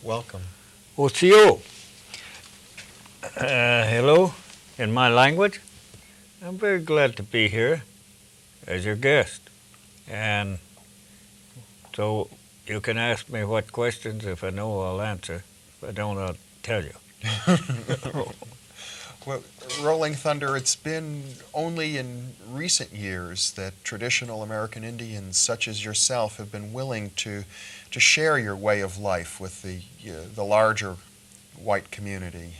Welcome. Osio. Hello, in my language. I'm very glad to be here as your guest. And so you can ask me what questions. If I know, I'll answer. If I don't, I'll tell you. Well, Rolling Thunder, it's been only in recent years that traditional American Indians such as yourself have been willing to share your way of life with the larger white community.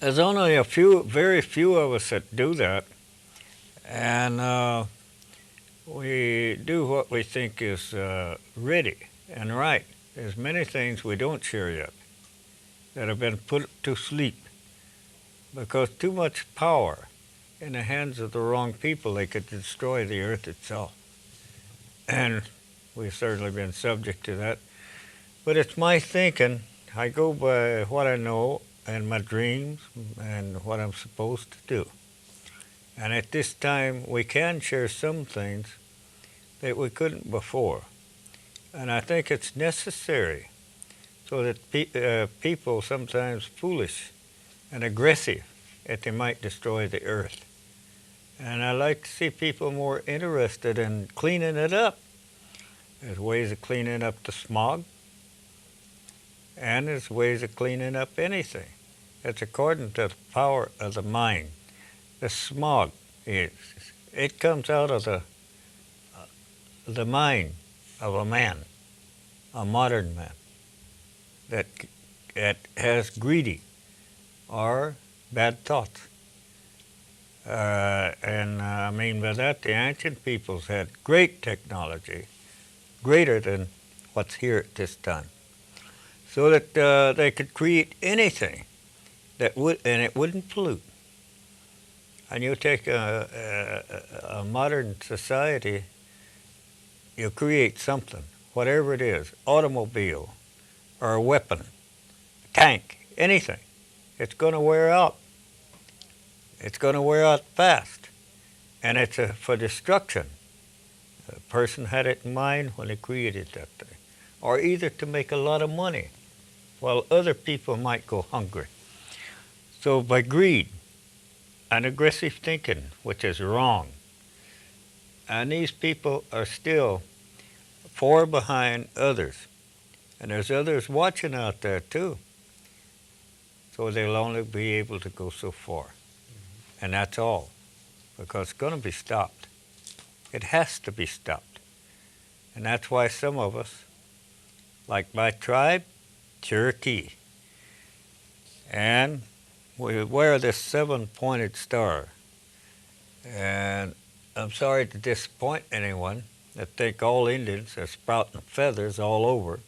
There's only very few of us that do that. And we do what we think is ready and right. There's many things we don't share yet that have been put to sleep because too much power in the hands of the wrong people, they could destroy the earth itself. And we've certainly been subject to that. But it's my thinking. I go by what I know and my dreams and what I'm supposed to do. And at this time, we can share some things that we couldn't before. And I think it's necessary so that people, sometimes foolish and aggressive, that they might destroy the earth. And I like to see people more interested in cleaning it up. There's ways of cleaning up the smog, and there's ways of cleaning up anything. It's according to the power of the mind. The smog, it comes out of the mind of a man, a modern man, that has greedy or bad thoughts. And I mean by that, the ancient peoples had great technology, greater than what's here at this time, so that they could create anything that would, and it wouldn't pollute. And you take a modern society, you create something, whatever it is, automobile or a weapon, tank, anything. It's going to wear out. It's going to wear out fast. And it's for destruction. The person had it in mind when they created that thing. Or either to make a lot of money while other people might go hungry. So by greed and aggressive thinking, which is wrong, and these people are still far behind others. And there's others watching out there too. So they'll only be able to go so far. And that's all. Because it's going to be stopped. It has to be stopped. And that's why some of us, like my tribe, Cherokee, and we wear this 7-pointed star. And I'm sorry to disappoint anyone that think all Indians are sprouting feathers all over.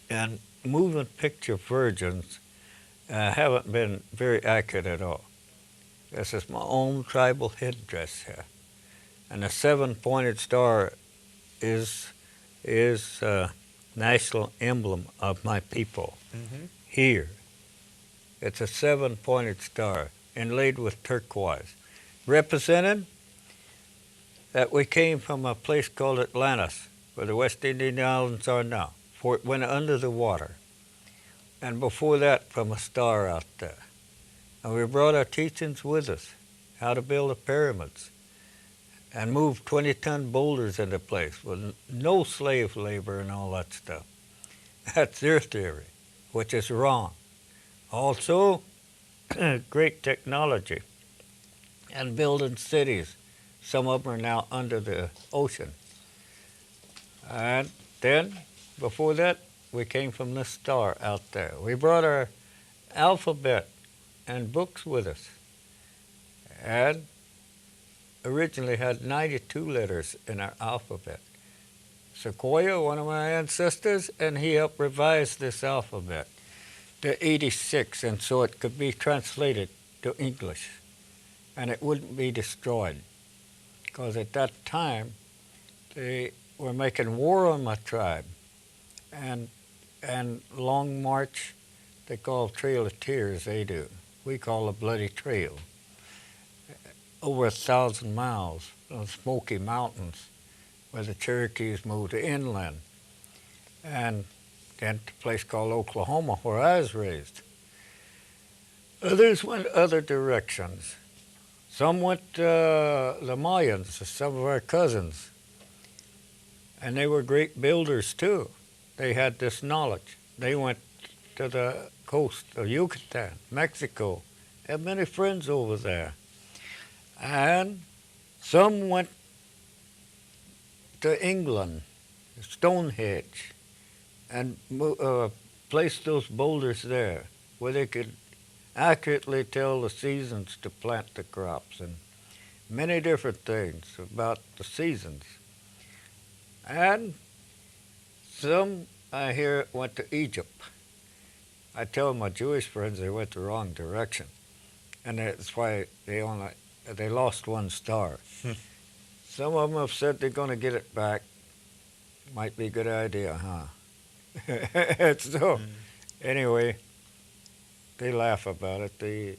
And moving picture virgins haven't been very accurate at all. This is my own tribal headdress here. And the 7-pointed star is national emblem of my people. Mm-hmm. Here, it's a 7-pointed star inlaid with turquoise, representing that we came from a place called Atlantis, where the West Indian Islands are now, before it went under the water. And before that, from a star out there. And we brought our teachings with us, how to build the pyramids, and move 20-ton boulders into place with no slave labor and all that stuff. That's their theory, which is wrong. Also, great technology and building cities. Some of them are now under the ocean. And then, before that, we came from this star out there. We brought our alphabet and books with us. And originally had 92 letters in our alphabet. Sequoia, one of my ancestors, and he helped revise this alphabet to 86, and so it could be translated to English, and it wouldn't be destroyed. Because at that time, they were making war on my tribe, and Long March, they call Trail of Tears, they do. We call a Bloody Trail. Over 1,000 miles on Smoky Mountains, where the Cherokees moved inland. and then to a place called Oklahoma where I was raised. Others went other directions. Some went the Mayans, some of our cousins, and they were great builders too. They had this knowledge. They went to the coast of Yucatan, Mexico, had many friends over there. And some went to England, Stonehenge, and placed those boulders there where they could accurately tell the seasons to plant the crops and many different things about the seasons. And some, I hear, went to Egypt. I tell my Jewish friends they went the wrong direction, and that's why they lost one star. Some of them have said they're going to get it back. Might be a good idea, huh? So, anyway, they laugh about it. They're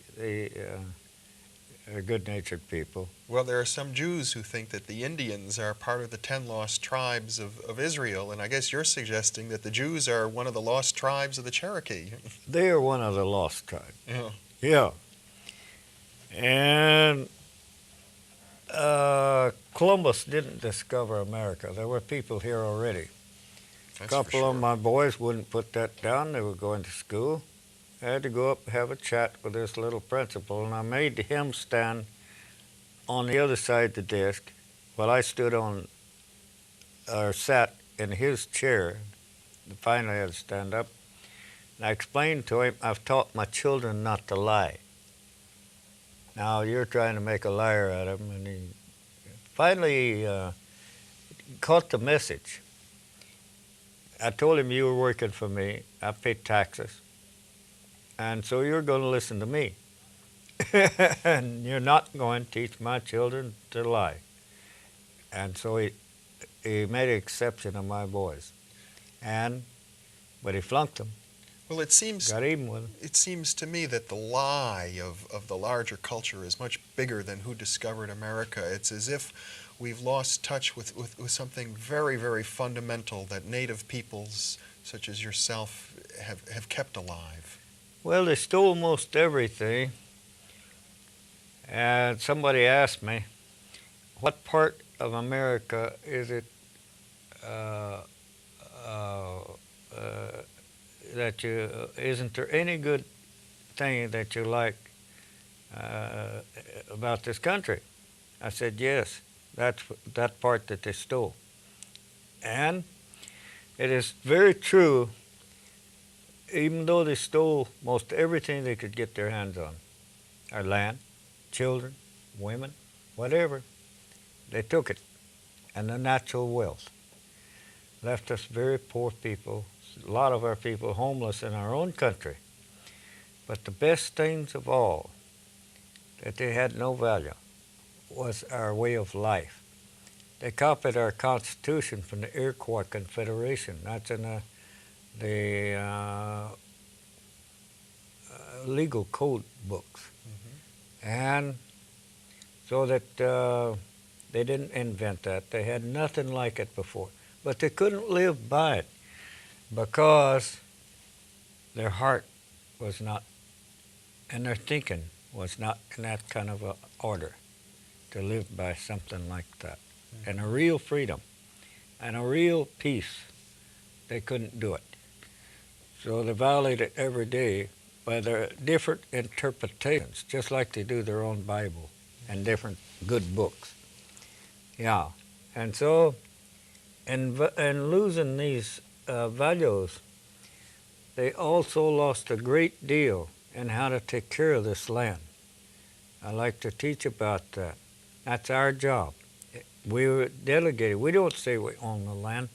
good-natured people. Well, there are some Jews who think that the Indians are part of the 10 lost tribes of Israel, and I guess you're suggesting that the Jews are one of the lost tribes of the Cherokee. They are one of the lost tribes. Yeah. Yeah. And Columbus didn't discover America. There were people here already. That's A couple for sure. of my boys wouldn't put that down. They were going to school. I had to go up and have a chat with this little principal, and I made him stand on the other side of the desk while I stood on, or sat in his chair. Finally, I had to stand up. And I explained to him, I've taught my children not to lie. Now, you're trying to make a liar out of him, and he finally caught the message. I told him, you were working for me. I paid taxes. And so you're going to listen to me. And you're not going to teach my children to lie. And so he made an exception of my boys. But he flunked them. Well, it seems Got even with them. it seems to me that the lie of the larger culture is much bigger than who discovered America. It's as if we've lost touch with something very, very fundamental that native peoples such as yourself have kept alive. Well, they stole most everything. And somebody asked me, what part of America is it that you, isn't there any good thing that you like about this country? I said, yes, that's that part that they stole. And it is very true, even though they stole most everything they could get their hands on, our land, children, women, whatever, they took it, and the natural wealth. Left us very poor people, a lot of our people homeless in our own country. But the best things of all, that they had no value, was our way of life. They copied our Constitution from the Iroquois Confederation. That's in the legal code books. And so that they didn't invent that. They had nothing like it before. But they couldn't live by it because their heart was not, and their thinking was not in that kind of a order to live by something like that. And a real freedom and a real peace, they couldn't do it. So they violate it every day by their different interpretations, just like they do their own Bible and different good books. Yeah, and so in losing these values, they also lost a great deal in how to take care of this land. I like to teach about that. That's our job. We were delegated. We don't say we own the land.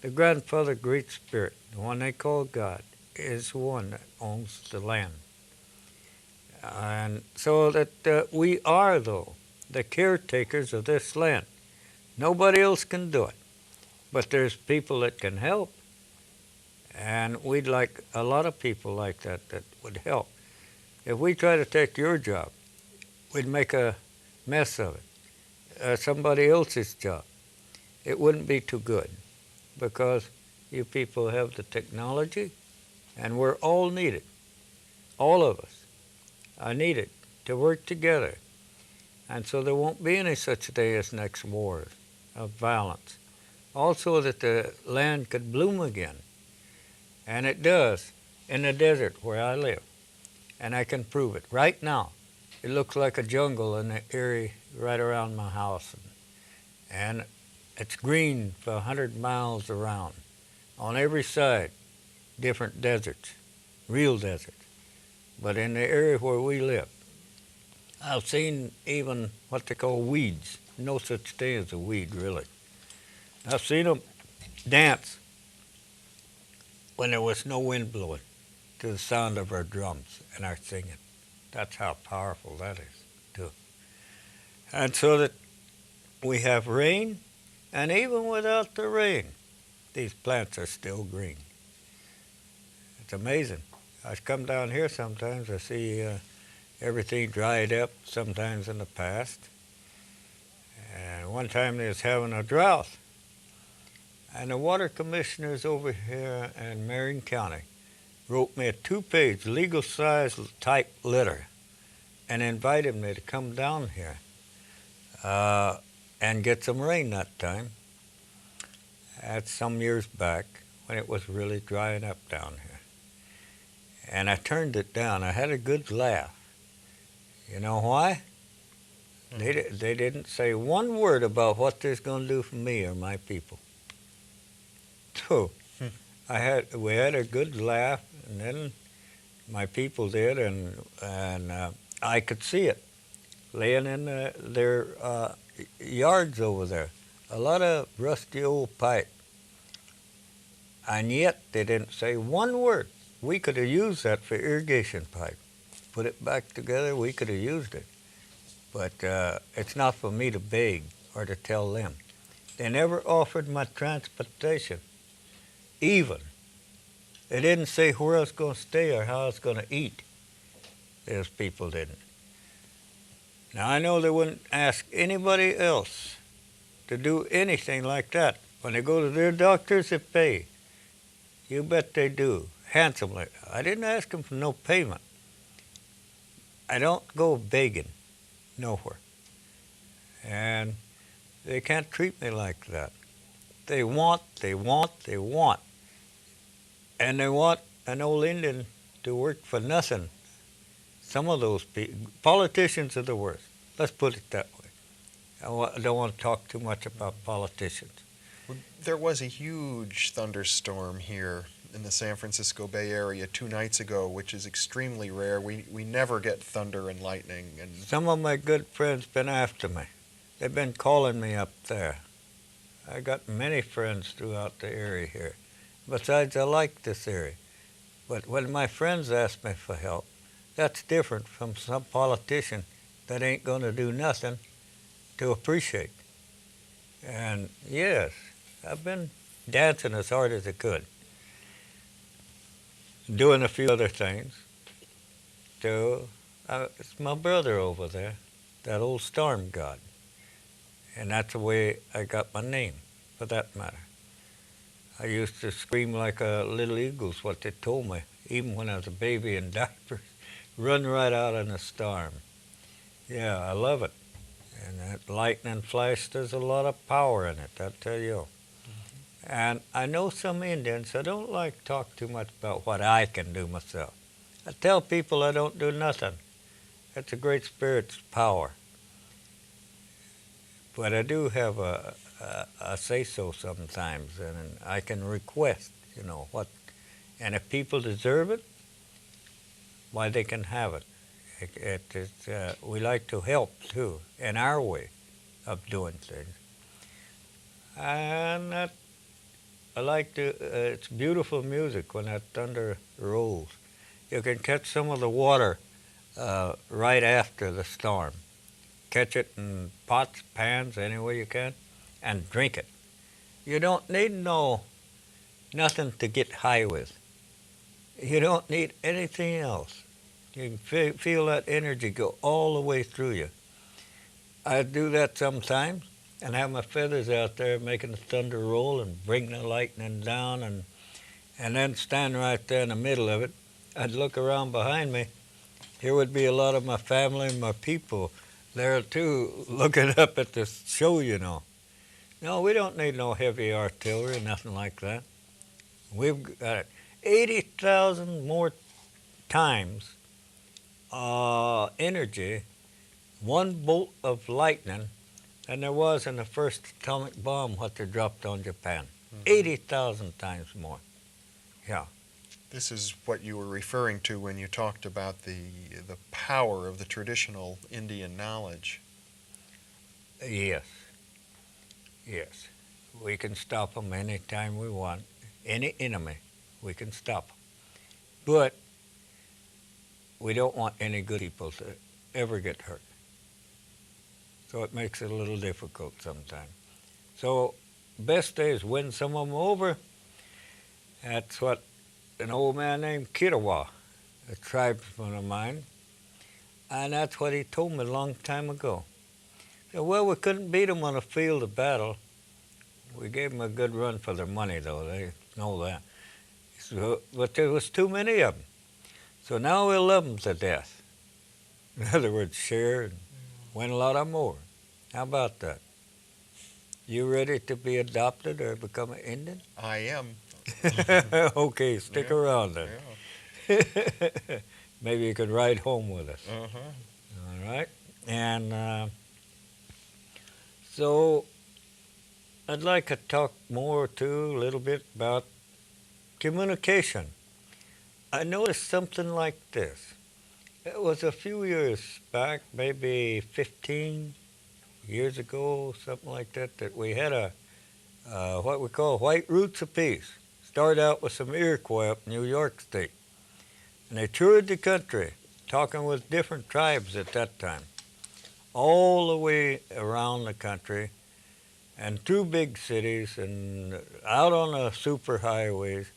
The grandfather Great Spirit, the one they call God, is the one that owns the land. And so that we are, though, the caretakers of this land. Nobody else can do it. But there's people that can help. And we'd like a lot of people like that would help. If we try to take your job, we'd make a mess of it. Somebody else's job. It wouldn't be too good because You people have the technology, and we're all needed. All of us are needed to work together. And so there won't be any such day as next wars of violence. Also that the land could bloom again. And it does in the desert where I live. And I can prove it. Right now, it looks like a jungle in the area right around my house. And it's green for 100 miles around. On every side, different deserts, real deserts. But in the area where we live, I've seen even what they call weeds. No such thing as a weed, really. I've seen them dance when there was no wind blowing to the sound of our drums and our singing. That's how powerful that is, too. And so that we have rain, and even without the rain, these plants are still green. It's amazing. I come down here sometimes, I see everything dried up sometimes in the past. And one time they was having a drought. And the water commissioners over here in Marion County wrote me a 2-page legal size type letter and invited me to come down here and get some rain that time. That's some years back when it was really drying up down here. And I turned it down. I had a good laugh. You know why? They didn't say one word about what they're going to do for me or my people. So we had a good laugh, and then my people did, and I could see it laying in their yards over there. A lot of rusty old pipe. And yet they didn't say one word. We could have used that for irrigation pipe. Put it back together, we could have used it. But it's not for me to beg or to tell them. They never offered my transportation, even. They didn't say where I was going to stay or how I was going to eat. Those people didn't. Now, I know they wouldn't ask anybody else to do anything like that. When they go to their doctors, they pay. You bet they do, handsomely. I didn't ask them for no payment. I don't go begging nowhere. And they can't treat me like that. They want. And they want an old Indian to work for nothing. Some of those politicians are the worst. Let's put it that way. I don't want to talk too much about politicians. There was a huge thunderstorm here in the San Francisco Bay Area 2 nights ago, which is extremely rare. We never get thunder and lightning. And some of my good friends been after me. They've been calling me up there. I got many friends throughout the area here. Besides, I like this area. But when my friends ask me for help, that's different from some politician that ain't going to do nothing to appreciate. And yes, I've been dancing as hard as I could, doing a few other things. So it's my brother over there, that old storm god. And that's the way I got my name, for that matter. I used to scream like a little eagle's what they told me, even when I was a baby in diapers. Run right out in a storm. Yeah, I love it. And that lightning flash, there's a lot of power in it, I tell you. Mm-hmm. And I know some Indians, I don't like to talk too much about what I can do myself. I tell people I don't do nothing. It's a great spirit's power. But I do have a say-so sometimes, and I can request, what. And if people deserve it, why, they can have it. We like to help, too, in our way of doing things. And I like to, it's beautiful music when that thunder rolls. You can catch some of the water right after the storm. Catch it in pots, pans, any way you can, and drink it. You don't need nothing to get high with. You don't need anything else. You can feel that energy go all the way through you. I do that sometimes, and have my feathers out there making the thunder roll and bring the lightning down, and then stand right there in the middle of it. I'd look around behind me. Here would be a lot of my family and my people there too, looking up at the show. No, we don't need no heavy artillery, nothing like that. We've got 80,000 more times energy, one bolt of lightning, than there was in the first atomic bomb what they dropped on Japan. 80,000 times more. Yeah. This is what you were referring to when you talked about the power of the traditional Indian knowledge. Yes. Yes. We can stop them anytime we want. Any enemy, we can stop them. But we don't want any good people to ever get hurt. So it makes it a little difficult sometimes. So best day is win some of them over. That's what an old man named Kirawa, a tribesman of mine, and that's what he told me a long time ago. He said, well, we couldn't beat them on the field of battle. We gave them a good run for their money, though. They know that. So, but there was too many of them. So now we'll love them to death. In other words, share and win a lot of more. How about that? You ready to be adopted or become an Indian? I am. Okay, stick around then. Yeah. Maybe you could ride home with us. Uh-huh. All right. And so I'd like to talk more, too, a little bit about communication. I noticed something like this. It was a few years back, maybe 15 years ago, something like that, that we had a what we call White Roots of Peace. Started out with some Iroquois up in New York State. And they toured the country, talking with different tribes at that time, all the way around the country and through big cities and out on the super highways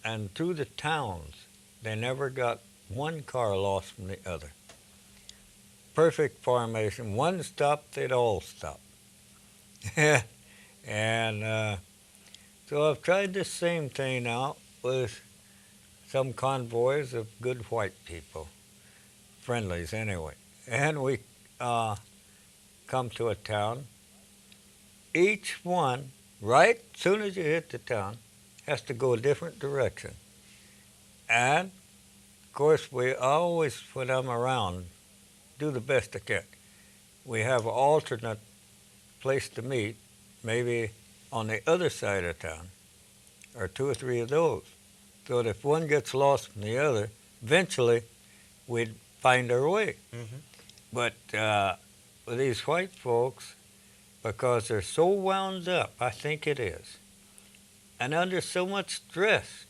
and through the towns. They never got one car lost from the other. Perfect formation. One stopped, they'd all stop. And so I've tried this same thing out with some convoys of good white people, friendlies anyway. And we come to a town. Each one, right as soon as you hit the town, has to go a different direction. And, of course, we always, when I'm around, do the best I can. We have an alternate place to meet, maybe on the other side of town, or two or three of those. So that if one gets lost from the other, eventually we'd find our way. Mm-hmm. But with these white folks, because they're so wound up, I think it is, and under so much stress,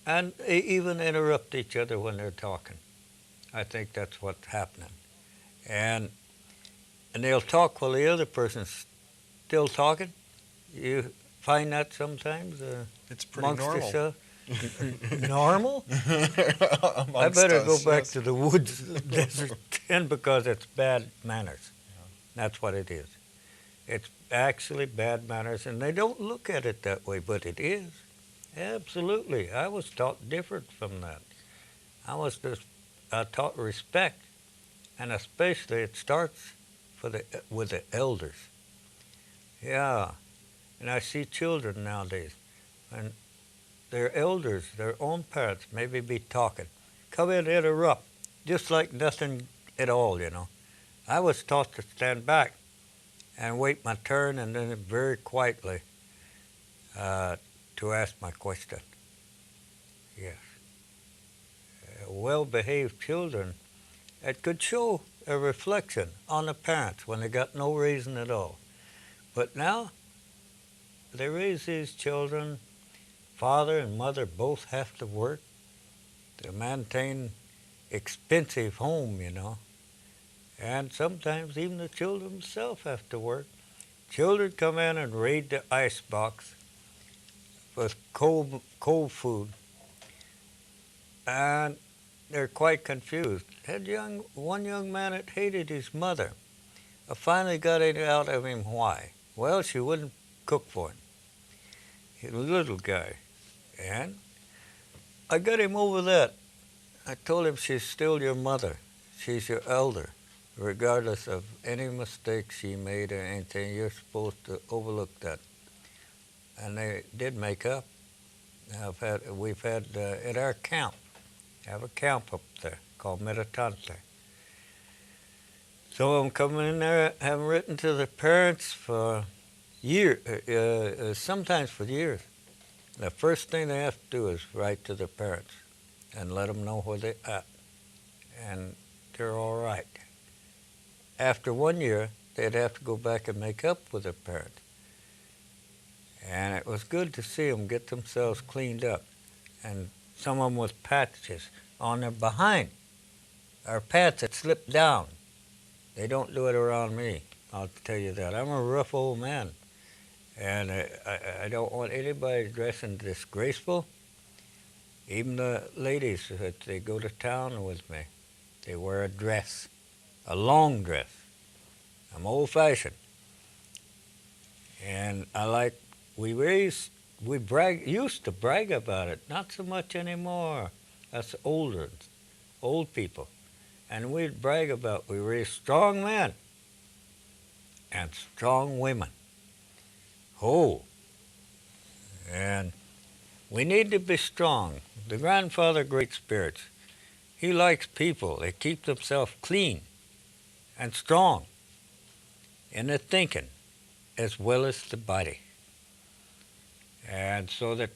and they even interrupt each other when they're talking. I think that's what's happening. And they'll talk while the other person's still talking. You find that sometimes It's pretty amongst normal. yourself? Normal? I Amongst better us, go back yes. to the woods desert then, because it's bad manners. That's what it is. It's actually bad manners, and they don't look at it that way, but it is. Absolutely. I was taught different from that. I was just taught respect, and especially it starts with the elders. Yeah, and I see children nowadays, and their elders, their own parents, maybe be talking, come in and interrupt, just like nothing at all. I was taught to stand back and wait my turn, and then very quietly to ask my question. Yes. Well-behaved children, it could show a reflection on the parents when they got no reason at all. But now, they raise these children, father and mother both have to work to maintain expensive home, and sometimes even the children themselves have to work. Children come in and raid the ice box with cold food, and they're quite confused. One young man that hated his mother I finally got it out of him why. Well, she wouldn't cook for him. He's a little guy. And I got him over that. I told him she's still your mother. She's your elder. Regardless of any mistake she made or anything, you're supposed to overlook that. And they did make up. We've had at our camp, I have a camp up there called Metatante. So I'm coming in there, haven't written to the parents for years, sometimes for years. The first thing they have to do is write to the parents and let them know where they're at. And they're all right. After 1 year, they'd have to go back and make up with their parents. And it was good to see them get themselves cleaned up. And some of them with patches on their behind, or pads that slip down. They don't do it around me, I'll tell you that. I'm a rough old man. And I don't want anybody dressing disgraceful. Even the ladies, that they go to town with me, they wear a dress, a long dress. I'm old-fashioned. And used to brag about it, not so much anymore. That's old people. And we'd brag about we raised strong men and strong women. Oh, and we need to be strong. The grandfather, great spirits, he likes people. They keep themselves clean and strong in the thinking as well as the body. And so that's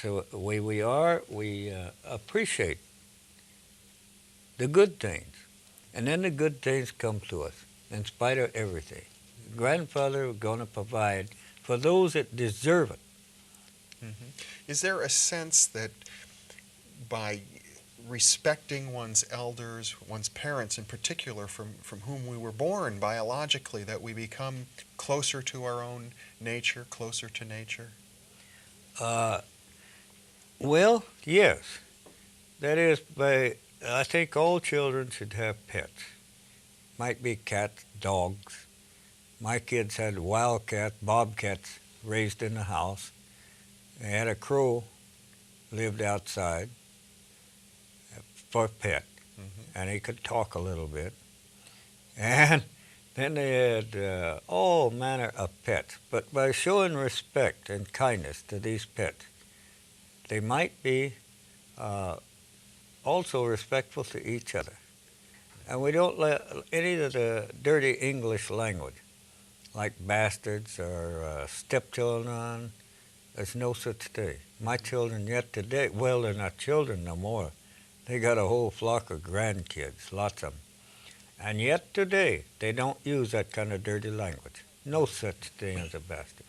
the way we are. We appreciate the good things. And then the good things come to us in spite of everything. Grandfather is going to provide for those that deserve it. Mm-hmm. Is there a sense that by respecting one's elders, one's parents in particular, from whom we were born biologically, that we become closer to our own nature, closer to nature? Well, yes. That is, I think all children should have pets. Might be cats, dogs. My kids had wildcats, bobcats raised in the house. They had a crow, lived outside for a pet, and he could talk a little bit. And then they had all manner of pets. But by showing respect and kindness to these pets, they might be also respectful to each other. And we don't let any of the dirty English language, like bastards or stepchildren. There's no such thing. My children yet today, well, they're not children no more. They got a whole flock of grandkids, lots of them. And yet today, they don't use that kind of dirty language. No such thing as a bastard.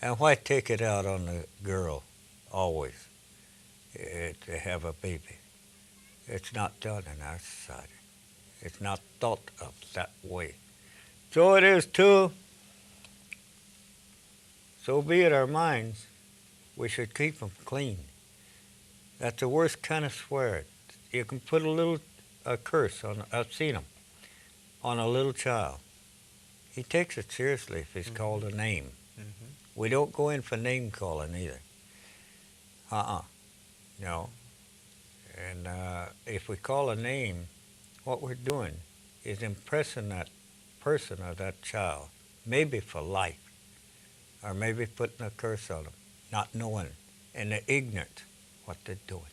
And why take it out on the girl always to have a baby? It's not done in our society. It's not thought of that way. So it is too. So be it our minds, we should keep them clean. That's the worst kind of swear. You can put a curse on, I've seen them, on a little child. He takes it seriously if he's called a name. We don't go in for name calling either. No. And if we call a name, what we're doing is impressing that person or that child, maybe for life, or maybe putting a curse on them, not knowing, and they're ignorant what they're doing.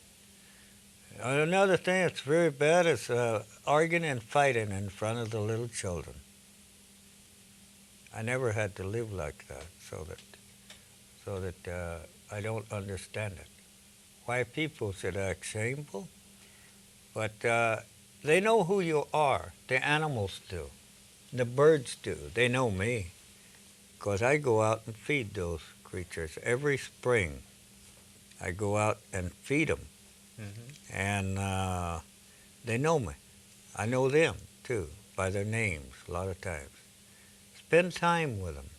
Another thing that's very bad is arguing and fighting in front of the little children. I never had to live like that, so that I don't understand it. Why people should act shameful? But they know who you are. The animals do. The birds do. They know me. Because I go out and feed those creatures every spring. I go out and feed them. And they know me. I know them, too, by their names a lot of times. Spend time with them.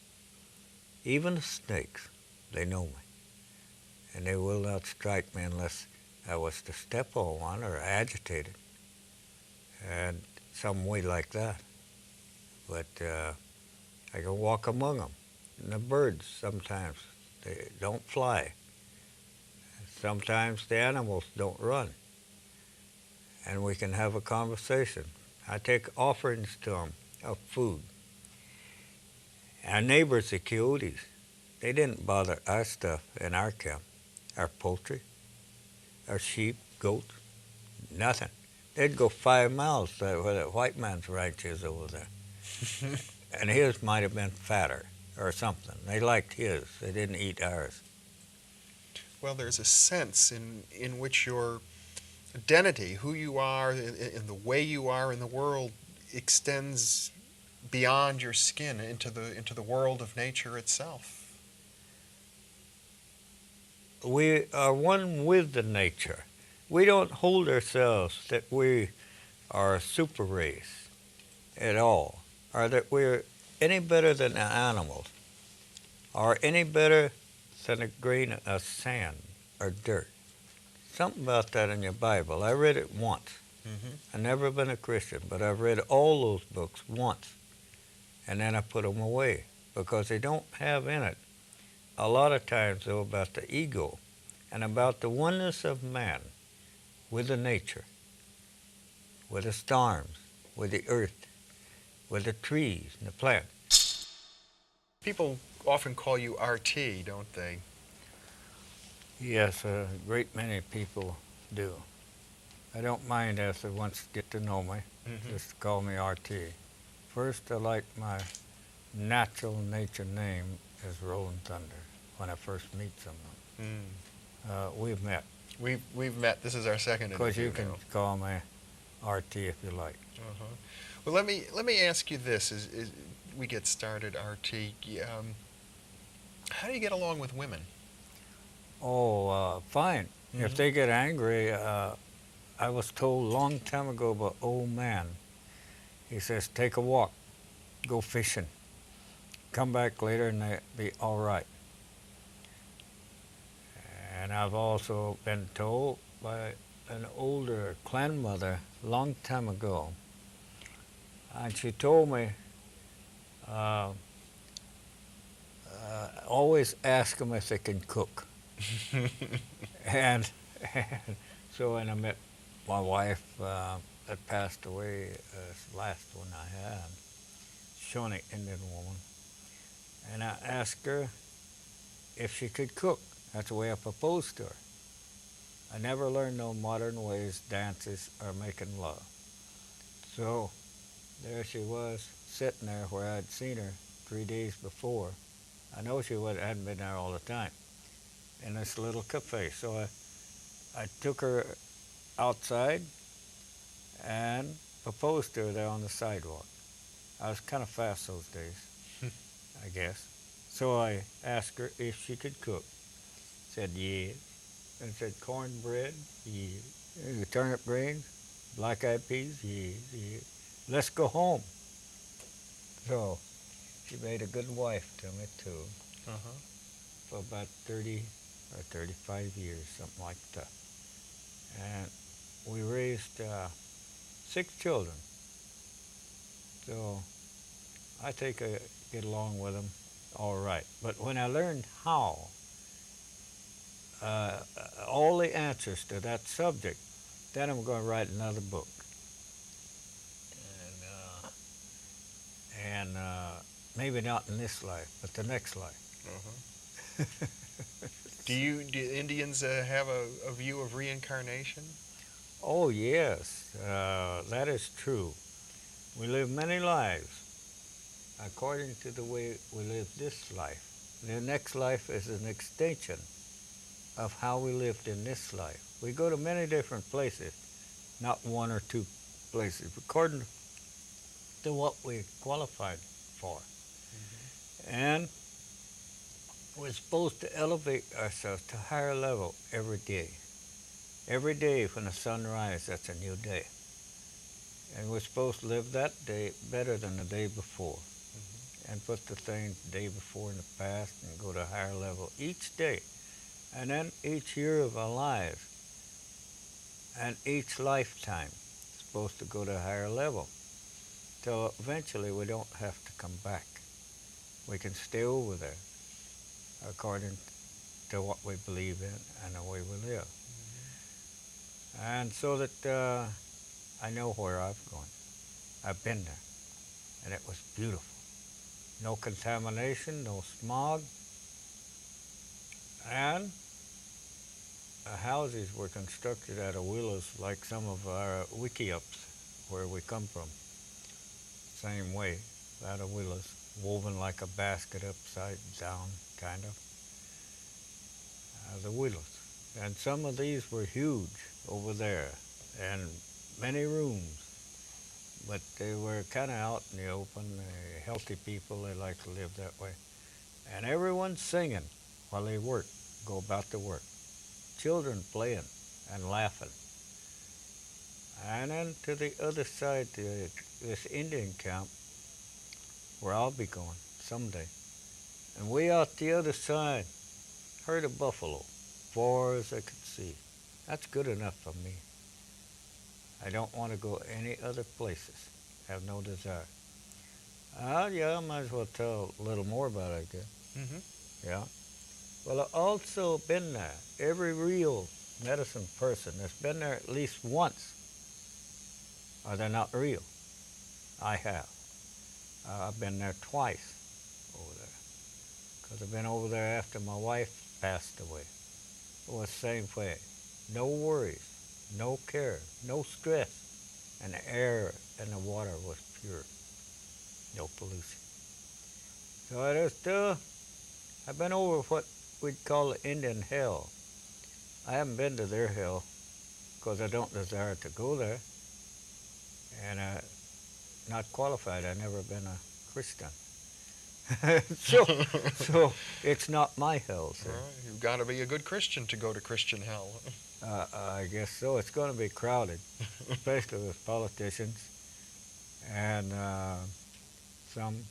Even the snakes, they know me. And they will not strike me unless I was to step on one or agitated. And some way like that. But I can walk among them. And the birds sometimes, they don't fly. Sometimes the animals don't run. And we can have a conversation. I take offerings to them of food. Our neighbors, the coyotes, they didn't bother our stuff in our camp, our poultry, our sheep, goats, nothing. They'd go 5 miles to where that white man's ranch is over there. And his might have been fatter or something. They liked his. They didn't eat ours. Well, there's a sense in which your identity, who you are, and the way you are in the world extends beyond your skin into the world of nature itself. We are one with the nature. We don't hold ourselves that we are a super race at all, or that we're any better than the animals, or any better than a grain of sand or dirt. Something about that in your Bible. I read it once. Mm-hmm. I've never been a Christian, but I've read all those books once, and then I put them away because they don't have in it a lot of times, though, about the ego and about the oneness of man with the nature, with the storms, with the earth, with the trees and the plants. People often call you RT, don't they? Yes, a great many people do. I don't mind if they once get to know me, just call me RT. First, I like my natural nature name is Rolling Thunder when I first meet someone. We've met. We've met. This is our second interview. Of course, you can call me RT if you like. Well, let me ask you this: as we get started, RT, how do you get along with women? Oh, fine. If they get angry, I was told a long time ago by an old man. He says, take a walk, go fishing, come back later and they'll be all right. And I've also been told by an older clan mother a long time ago, and she told me, always ask them if they can cook. and so when I met my wife that passed away, last one I had, Shawnee Indian woman, and I asked her if she could cook. That's the way I proposed to her. I never learned no modern ways, dances, or making love. So there she was, sitting there where I'd seen her 3 days before. I know she hadn't been there all the time, in this little cafe. So I took her outside and proposed to her there on the sidewalk. I was kind of fast those days, I guess. So I asked her if she could cook. Said yes. And said cornbread, yes. Turnip greens, black-eyed peas, yes, yes. Let's go home. So she made a good wife to me too, for about 30 or 35 years, something like that. And we raised 6 children. So I think I get along with them all right. But when I learned how, all the answers to that subject, then I'm going to write another book. And maybe not in this life, but the next life. Do Indians have a view of reincarnation? Oh, yes, that is true. We live many lives according to the way we live this life. The next life is an extension of how we lived in this life. We go to many different places, not 1 or 2 places, according to what we qualified for. And we're supposed to elevate ourselves to a higher level every day. Every day when the sun rises, that's a new day. And we're supposed to live that day better than the day before. And put the things the day before in the past and go to a higher level each day. And then each year of our lives and each lifetime is supposed to go to a higher level. till eventually we don't have to come back. We can stay over there according to what we believe in and the way we live. And so that I know where I'm going. I've been there, and it was beautiful. No contamination, no smog, and the houses were constructed out of willows like some of our wiki-ups where we come from. Same way, out of willows, woven like a basket upside down, kind of. The willows. And some of these were huge over there, and many rooms. But they were kind of out in the open, healthy people, they like to live that way. And everyone singing while they work, go about their work. Children playing and laughing. And then to the other side, this Indian camp, where I'll be going someday. And way out the other side, herd of buffalo, far as I could see. That's good enough for me. I don't want to go any other places. Have no desire. Yeah, I might as well tell a little more about it, I guess. Yeah. Well, I've also been there. Every real medicine person that's been there at least once, or they're not real. I have. I've been there twice over there. Because I've been over there after my wife passed away. It was the same way. No worries, no care, no stress. And the air and the water was pure. No pollution. So I just, I've been over what we'd call the Indian hell. I haven't been to their hell because I don't desire to go there. And not qualified. I've never been a Christian. so it's not my hell. So. Right. You've got to be a good Christian to go to Christian hell. I guess so. It's going to be crowded, especially with politicians and some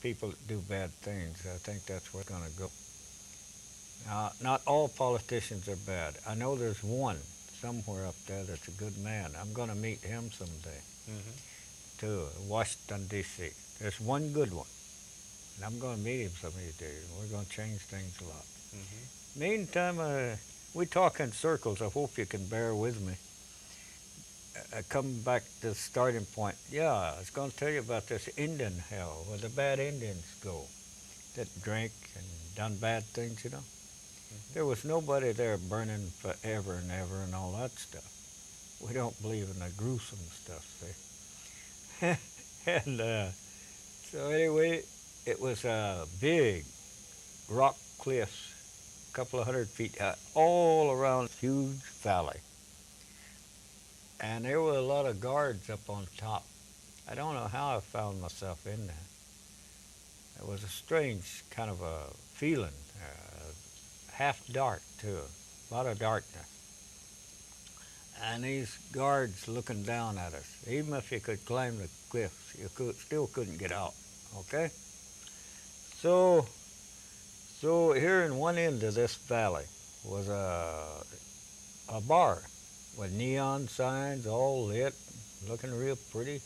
people that do bad things. I think that's what's going to go. Now, not all politicians are bad. I know there's one somewhere up there that's a good man. I'm going to meet him someday, too, Washington, D.C. There's one good one. And I'm going to meet him some of these days. We're going to change things a lot. Meantime, we talk in circles. I hope you can bear with me. Come back to the starting point. Yeah, I was going to tell you about this Indian hell, where the bad Indians go, that drink and done bad things, you know. There was nobody there burning forever and ever and all that stuff. We don't believe in the gruesome stuff, see. And so anyway, it was a big rock cliffs, a couple of 100 feet high, all around a huge valley. And there were a lot of guards up on top. I don't know how I found myself in there. It was a strange kind of a feeling, half dark too, a lot of darkness. And these guards looking down at us. Even if you could climb the cliffs, you still couldn't get out, okay? So here in one end of this valley was a bar with neon signs all lit, looking real pretty.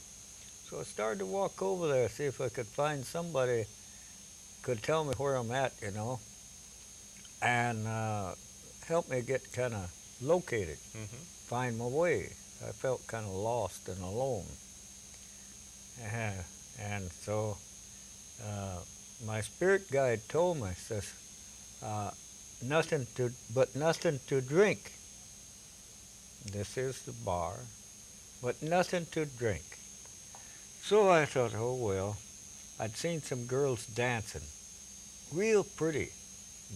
So I started to walk over there, see if I could find somebody could tell me where I'm at, you know, and help me get kind of located, find my way. I felt kind of lost and alone. And so my spirit guide told me, says, nothing to drink. This is the bar, but nothing to drink. So I thought, oh well, I'd seen some girls dancing, real pretty,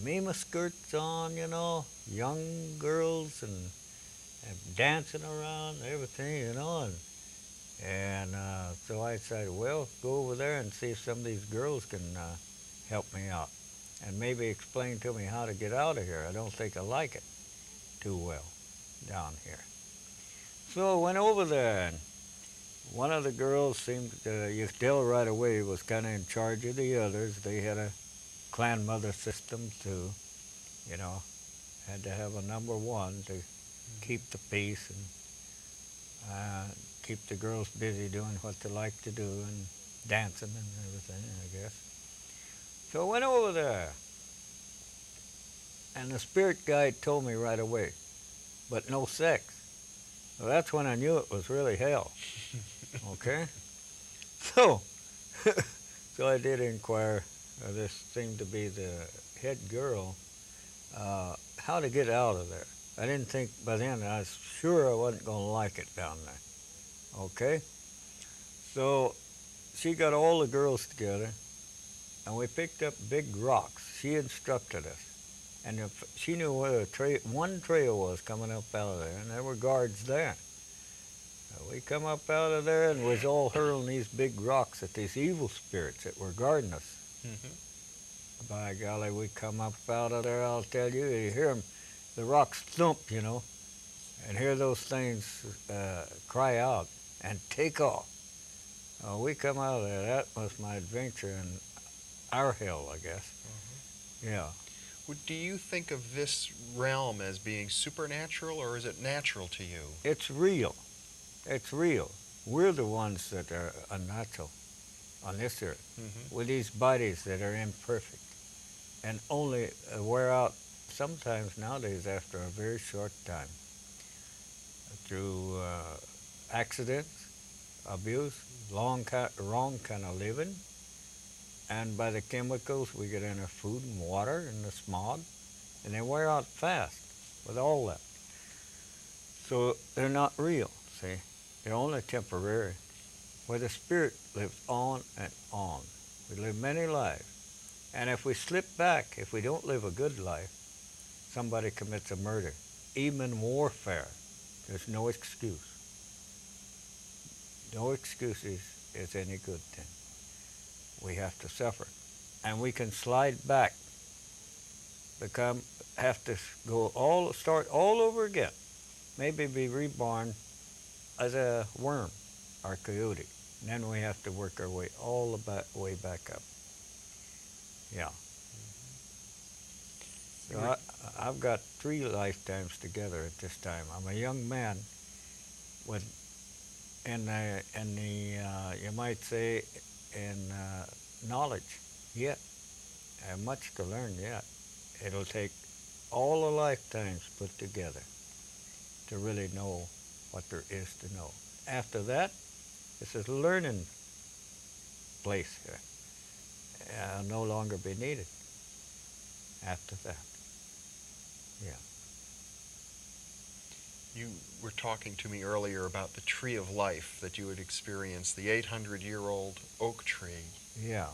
mima skirts on, you know, young girls and dancing around and everything, you know, and so I decided, well, go over there and see if some of these girls can help me out and maybe explain to me how to get out of here. I don't think I like it too well down here. So I went over there, and one of the girls seemed, you could tell right away, was kind of in charge of the others. They had a clan mother system too, you know, had to have a number one to keep the peace. And keep the girls busy doing what they like to do and dancing and everything, I guess. So I went over there, and the spirit guide told me right away, but no sex. Well, that's when I knew it was really hell. Okay? So, so I did inquire. This seemed to be the head girl, how to get out of there. I didn't think by then, I was sure I wasn't going to like it down there. Okay? So she got all the girls together, and we picked up big rocks. She instructed us. And if she knew where one trail was coming up out of there, and there were guards there. So we come up out of there and was all hurling these big rocks at these evil spirits that were guarding us. Mm-hmm. By golly, we come up out of there, I'll tell you, you hear them, the rocks thump, you know, and hear those things cry out and take off. We come out of there. That was my adventure in our hell, I guess. Mm-hmm. Yeah. Do you think of this realm as being supernatural, or is it natural to you? It's real. It's real. We're the ones that are unnatural on this earth, mm-hmm. with these bodies that are imperfect and only wear out sometimes nowadays after a very short time through accidents, abuse, wrong kind of living, and by the chemicals we get in our food and water and the smog, and they wear out fast with all that. So they're not real, see? They're only temporary, where the spirit lives on and on. We live many lives. And if we slip back, if we don't live a good life, somebody commits a murder, even warfare, there's no excuse. No excuses is any good thing. We have to suffer. And we can slide back, have to start all over again. Maybe be reborn as a worm or coyote. And then we have to work our way all the way back up. Yeah. So I've got 3 lifetimes together at this time. I'm a young man with, you might say, in knowledge yet. I have much to learn yet. It'll take all the lifetimes put together to really know what there is to know. After that, this is a learning place here. I'll no longer be needed after that. Yeah. You were talking to me earlier about the tree of life that you had experienced, the 800-year-old oak tree. Yeah.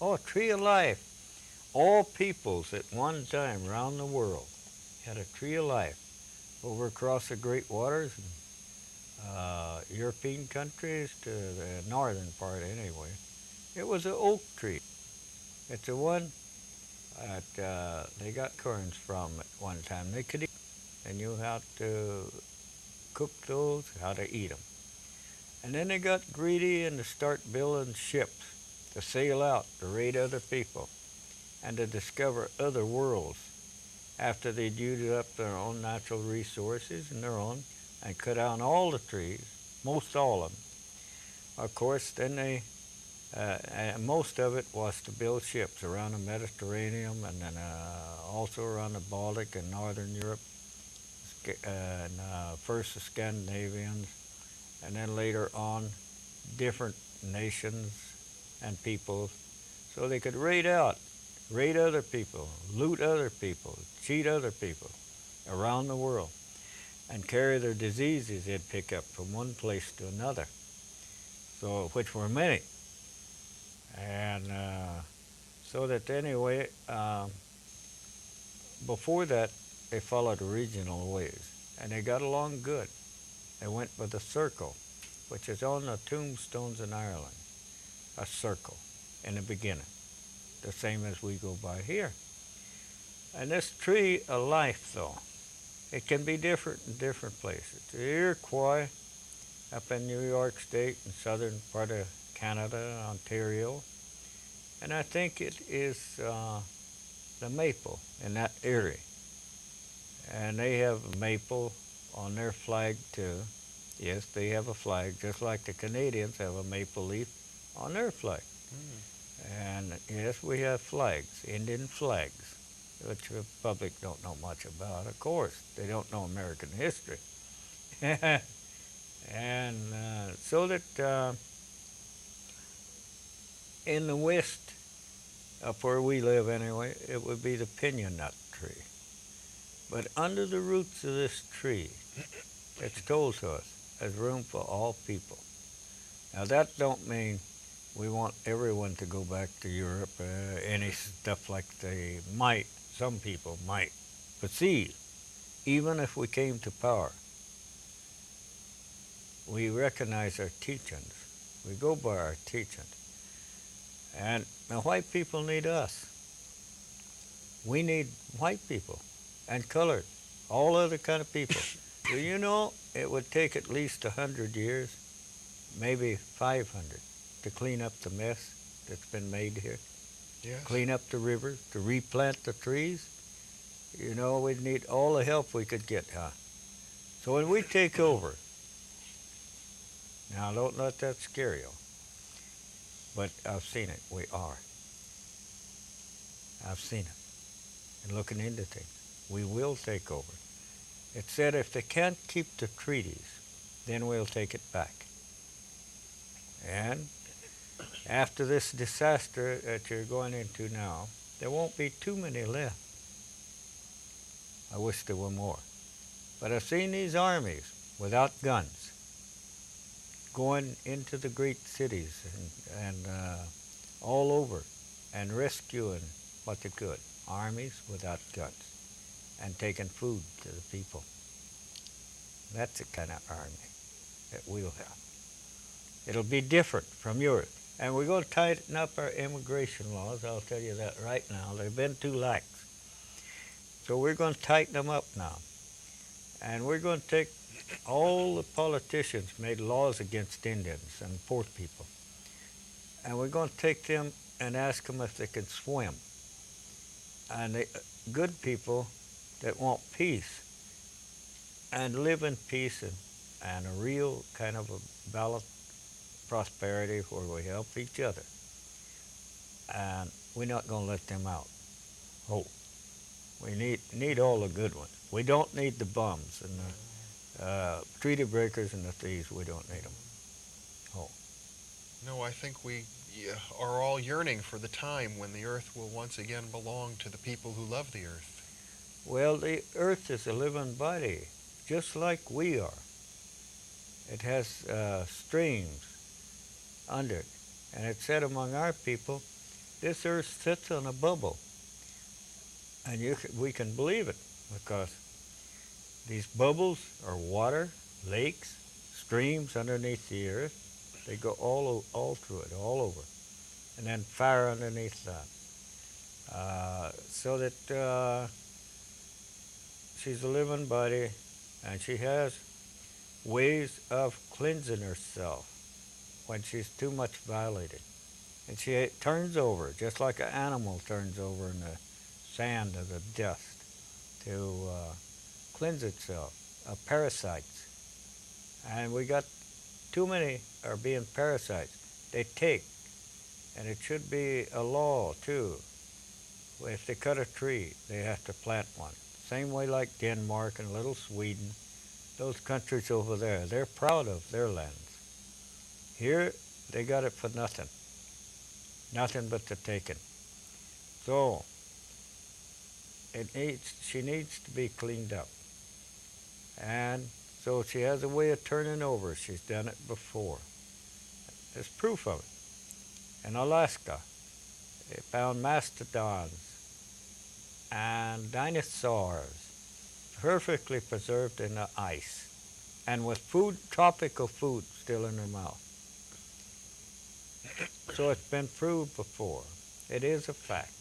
Oh, tree of life. All peoples at one time around the world had a tree of life over across the great waters, European countries to the northern part anyway. It was an oak tree. It's the one that they got currants from at one time. They could eat, and knew how to cook those, how to eat them. And then they got greedy and to start building ships to sail out, to raid other people, and to discover other worlds after they'd used up their own natural resources and their own, and cut down all the trees, most all of them. Of course, then and most of it was to build ships around the Mediterranean and then also around the Baltic and Northern Europe, and first the Scandinavians, and then later on different nations and peoples, so they could raid other people, loot other people, cheat other people around the world, and carry their diseases they'd pick up from one place to another, so which were many. And so that anyway, before that, they followed regional ways, and they got along good. They went with a circle, which is on the tombstones in Ireland, a circle in the beginning, the same as we go by here. And this tree of life, though, it can be different in different places. The Iroquois up in New York State and southern part of Canada, Ontario, and I think it is the maple in that area. And they have maple on their flag too. Yes, they have a flag, just like the Canadians have a maple leaf on their flag. And yes, we have flags, Indian flags, which the public don't know much about. Of course, they don't know American history. And so that in the West, up where we live anyway, it would be the pinon nut tree. But under the roots of this tree, it's told to us, there's room for all people. Now that don't mean we want everyone to go back to Europe, any stuff like they might, some people might perceive. Even if we came to power, we recognize our teachings. We go by our teachings. And the white people need us. We need white people and colored, all other kind of people. Do you know it would take at least 100 years, maybe 500, to clean up the mess that's been made here? Yes. Clean up the rivers, to replant the trees. You know, we'd need all the help we could get, huh? So when we take over, now don't let that scare you, but I've seen it, we are. I've seen it, and looking into things. We will take over. It said if they can't keep the treaties, then we'll take it back. And after this disaster that you're going into now, there won't be too many left. I wish there were more. But I've seen these armies without guns going into the great cities and all over and rescuing what they could. Armies without guns and taking food to the people. That's the kind of army that we'll have. It'll be different from yours. And we're going to tighten up our immigration laws. I'll tell you that right now. They've been too lax. So we're going to tighten them up now. And we're going to take all the politicians made laws against Indians and poor people. And we're going to take them and ask them if they can swim. And the good people that want peace and live in peace and a real kind of a balanced prosperity where we help each other. And we're not going to let them out. Oh, we need all the good ones. We don't need the bums and the treaty breakers and the thieves. We don't need them. Oh. No, I think we are all yearning for the time when the earth will once again belong to the people who love the earth. Well, the earth is a living body, just like we are. It has streams under it. And it said among our people, this earth sits on a bubble. And we can believe it because these bubbles are water, lakes, streams underneath the earth. They go all through it, all over. And then fire underneath that. So that she's a living body and she has ways of cleansing herself when she's too much violated. And she turns over, just like an animal turns over in the sand or the dust to cleanse itself of parasites. And we got too many are being parasites. They take, and it should be a law too. If they cut a tree, they have to plant one. Same way like Denmark and little Sweden, those countries over there, they're proud of their lands. Here, they got it for nothing. Nothing but the taking. So, she needs to be cleaned up. And so she has a way of turning over. She's done it before. There's proof of it. In Alaska, they found mastodons and dinosaurs perfectly preserved in the ice and with food, tropical food still in their mouth. So it's been proved before. It is a fact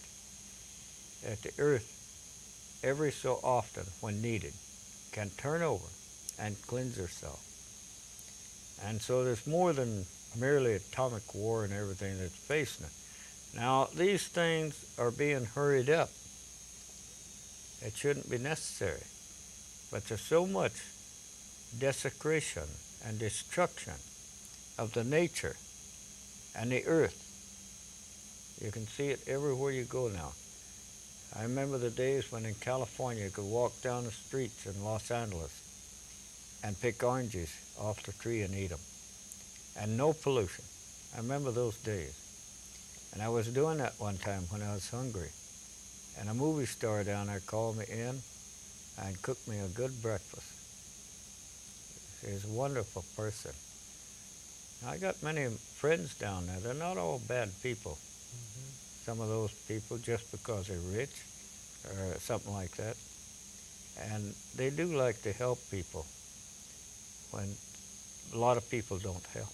that the earth, every so often when needed, can turn over and cleanse herself. And so there's more than merely atomic war and everything that's facing it. Now, these things are being hurried up. It shouldn't be necessary. But there's so much desecration and destruction of the nature and the earth. You can see it everywhere you go now. I remember the days when in California you could walk down the streets in Los Angeles and pick oranges off the tree and eat them. And no pollution. I remember those days. And I was doing that one time when I was hungry. And a movie star down there called me in and cooked me a good breakfast. He's a wonderful person. I got many friends down there. They're not all bad people. Some of those people just because they're rich or something like that. And they do like to help people when a lot of people don't help.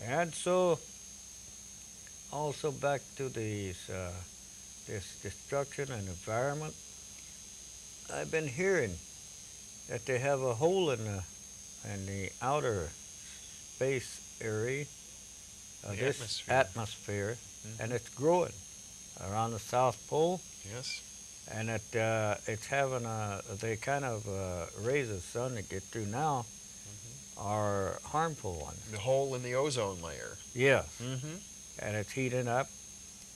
And so also back to this destruction and environment, I've been hearing that they have a hole in the outer space area, this atmosphere, and it's growing around the South Pole. Yes. And it's having they kind of rays of sun that get through now are harmful ones. The hole in the ozone layer. Yes. And it's heating up,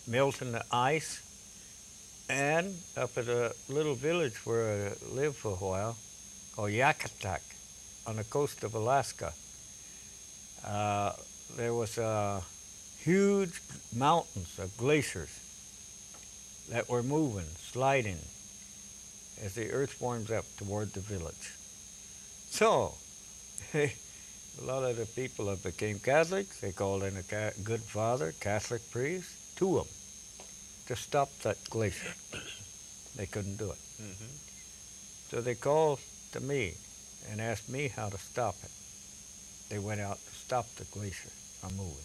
melting the ice. And up at a little village where I lived for a while, called Yakutak, on the coast of Alaska, there was huge mountains of glaciers that were moving, sliding, as the earth warms up toward the village. So, a lot of the people that became Catholics, they called in a good father, Catholic priest, to them to stop that glacier. They couldn't do it. So they called to me and asked me how to stop it. They went out to stop the glacier from moving.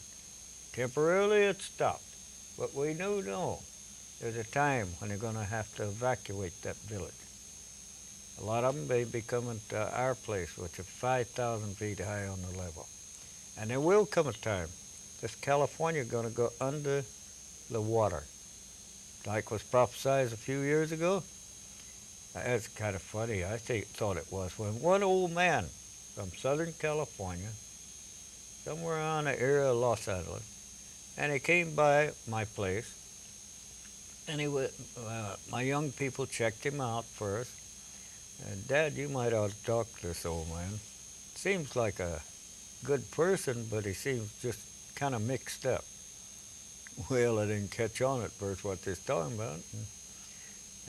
Temporarily it stopped, but we knew there's a time when they're going to have to evacuate that village. A lot of them may be coming to our place, which is 5,000 feet high on the level. And there will come a time this California is going to go under the water, like was prophesied a few years ago. That's kind of funny. I thought it was when one old man from Southern California, somewhere around the area of Los Angeles, and he came by my place, and my young people checked him out first. And Dad, you might ought to talk to this old man. Seems like a good person, but he seems just kind of mixed up. Well, I didn't catch on at first what they're talking about. And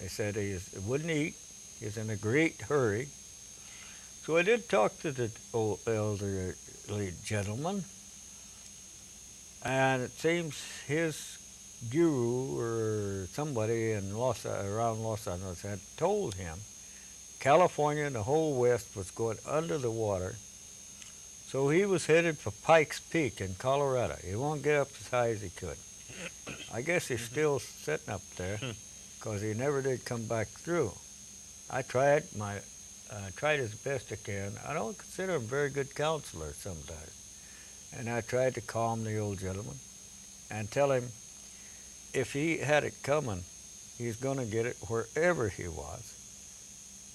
they said he wouldn't eat. He's in a great hurry. So I did talk to the old elderly gentleman, and it seems his guru or somebody in around Los Angeles had told him California and the whole West was going under the water. So he was headed for Pikes Peak in Colorado. He won't get up as high as he could. I guess he's still sitting up there because he never did come back through. I tried as best I can. I don't consider him a very good counselor sometimes. And I tried to calm the old gentleman and tell him if he had it coming, he's going to get it wherever he was.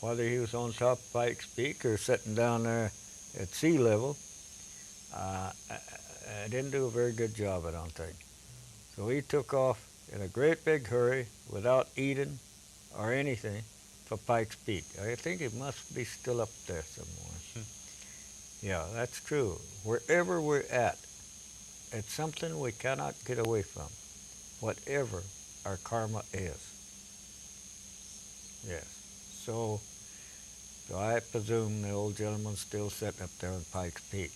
Whether he was on top of Pikes Peak or sitting down there at sea level, I didn't do a very good job, I don't think. So he took off in a great big hurry without eating or anything for Pikes Peak. I think it must be still up there somewhere. Yeah, that's true. Wherever we're at, it's something we cannot get away from, whatever our karma is. Yes. So I presume the old gentleman's still sitting up there on Pikes Peak.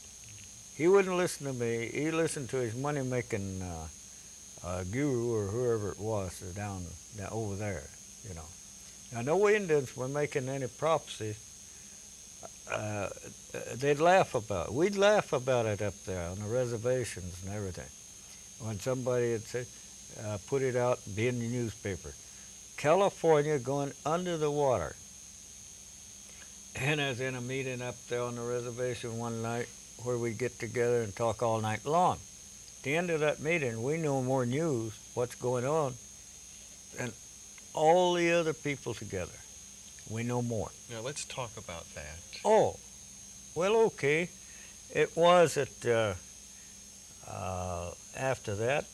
He wouldn't listen to me. He listened to his money-making guru or whoever it was down over there, you know. Now, no Indians were making any prophecies. They'd laugh about it. We'd laugh about it up there on the reservations and everything. When somebody had said, put it out, be in the newspaper, California going under the water. And I was in a meeting up there on the reservation one night where we get together and talk all night long. At the end of that meeting, we know more news, what's going on, than all the other people together. We know more. Now let's talk about that. Oh, Well, okay. It was that after that,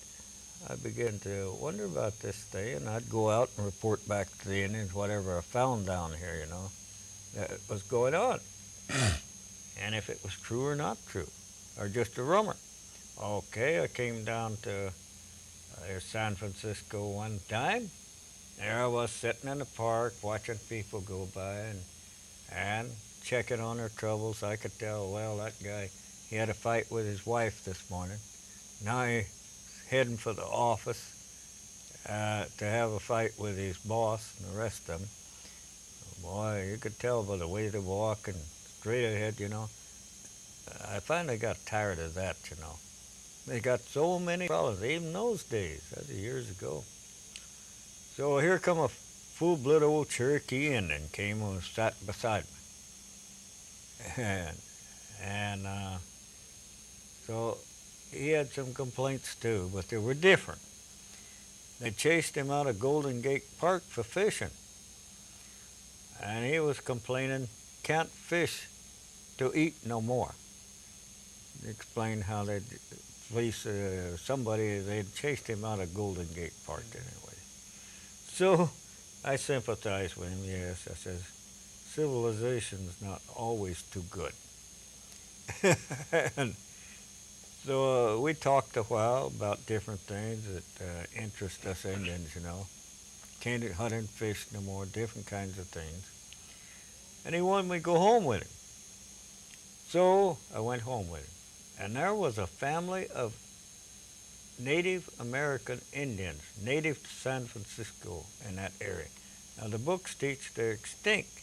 I began to wonder about this thing, and I'd go out and report back to the Indians whatever I found down here, that was going on, and if it was true or not true, or just a rumor. Okay, I came down to San Francisco one time. There I was sitting in the park watching people go by and checking on their troubles. I could tell, well, that guy, he had a fight with his wife this morning. Now he's heading for the office to have a fight with his boss and the rest of them. Boy, you could tell by the way they're walking straight ahead. I finally got tired of that. They got so many problems, even those days, that's years ago. So here come a full-blood old Cherokee Indian came and sat beside me. And so he had some complaints too, but they were different. They chased him out of Golden Gate Park for fishing. And he was complaining, can't fish to eat no more. He explained how they'd police somebody, they'd chased him out of Golden Gate Park anyway. So I sympathized with him, yes. I says, civilization's not always too good. And so we talked a while about different things that interest us Indians, Can't hunt and fish no more, different kinds of things. And he wanted me to go home with him. So I went home with him. And there was a family of Native American Indians, native to San Francisco in that area. Now the books teach they're extinct.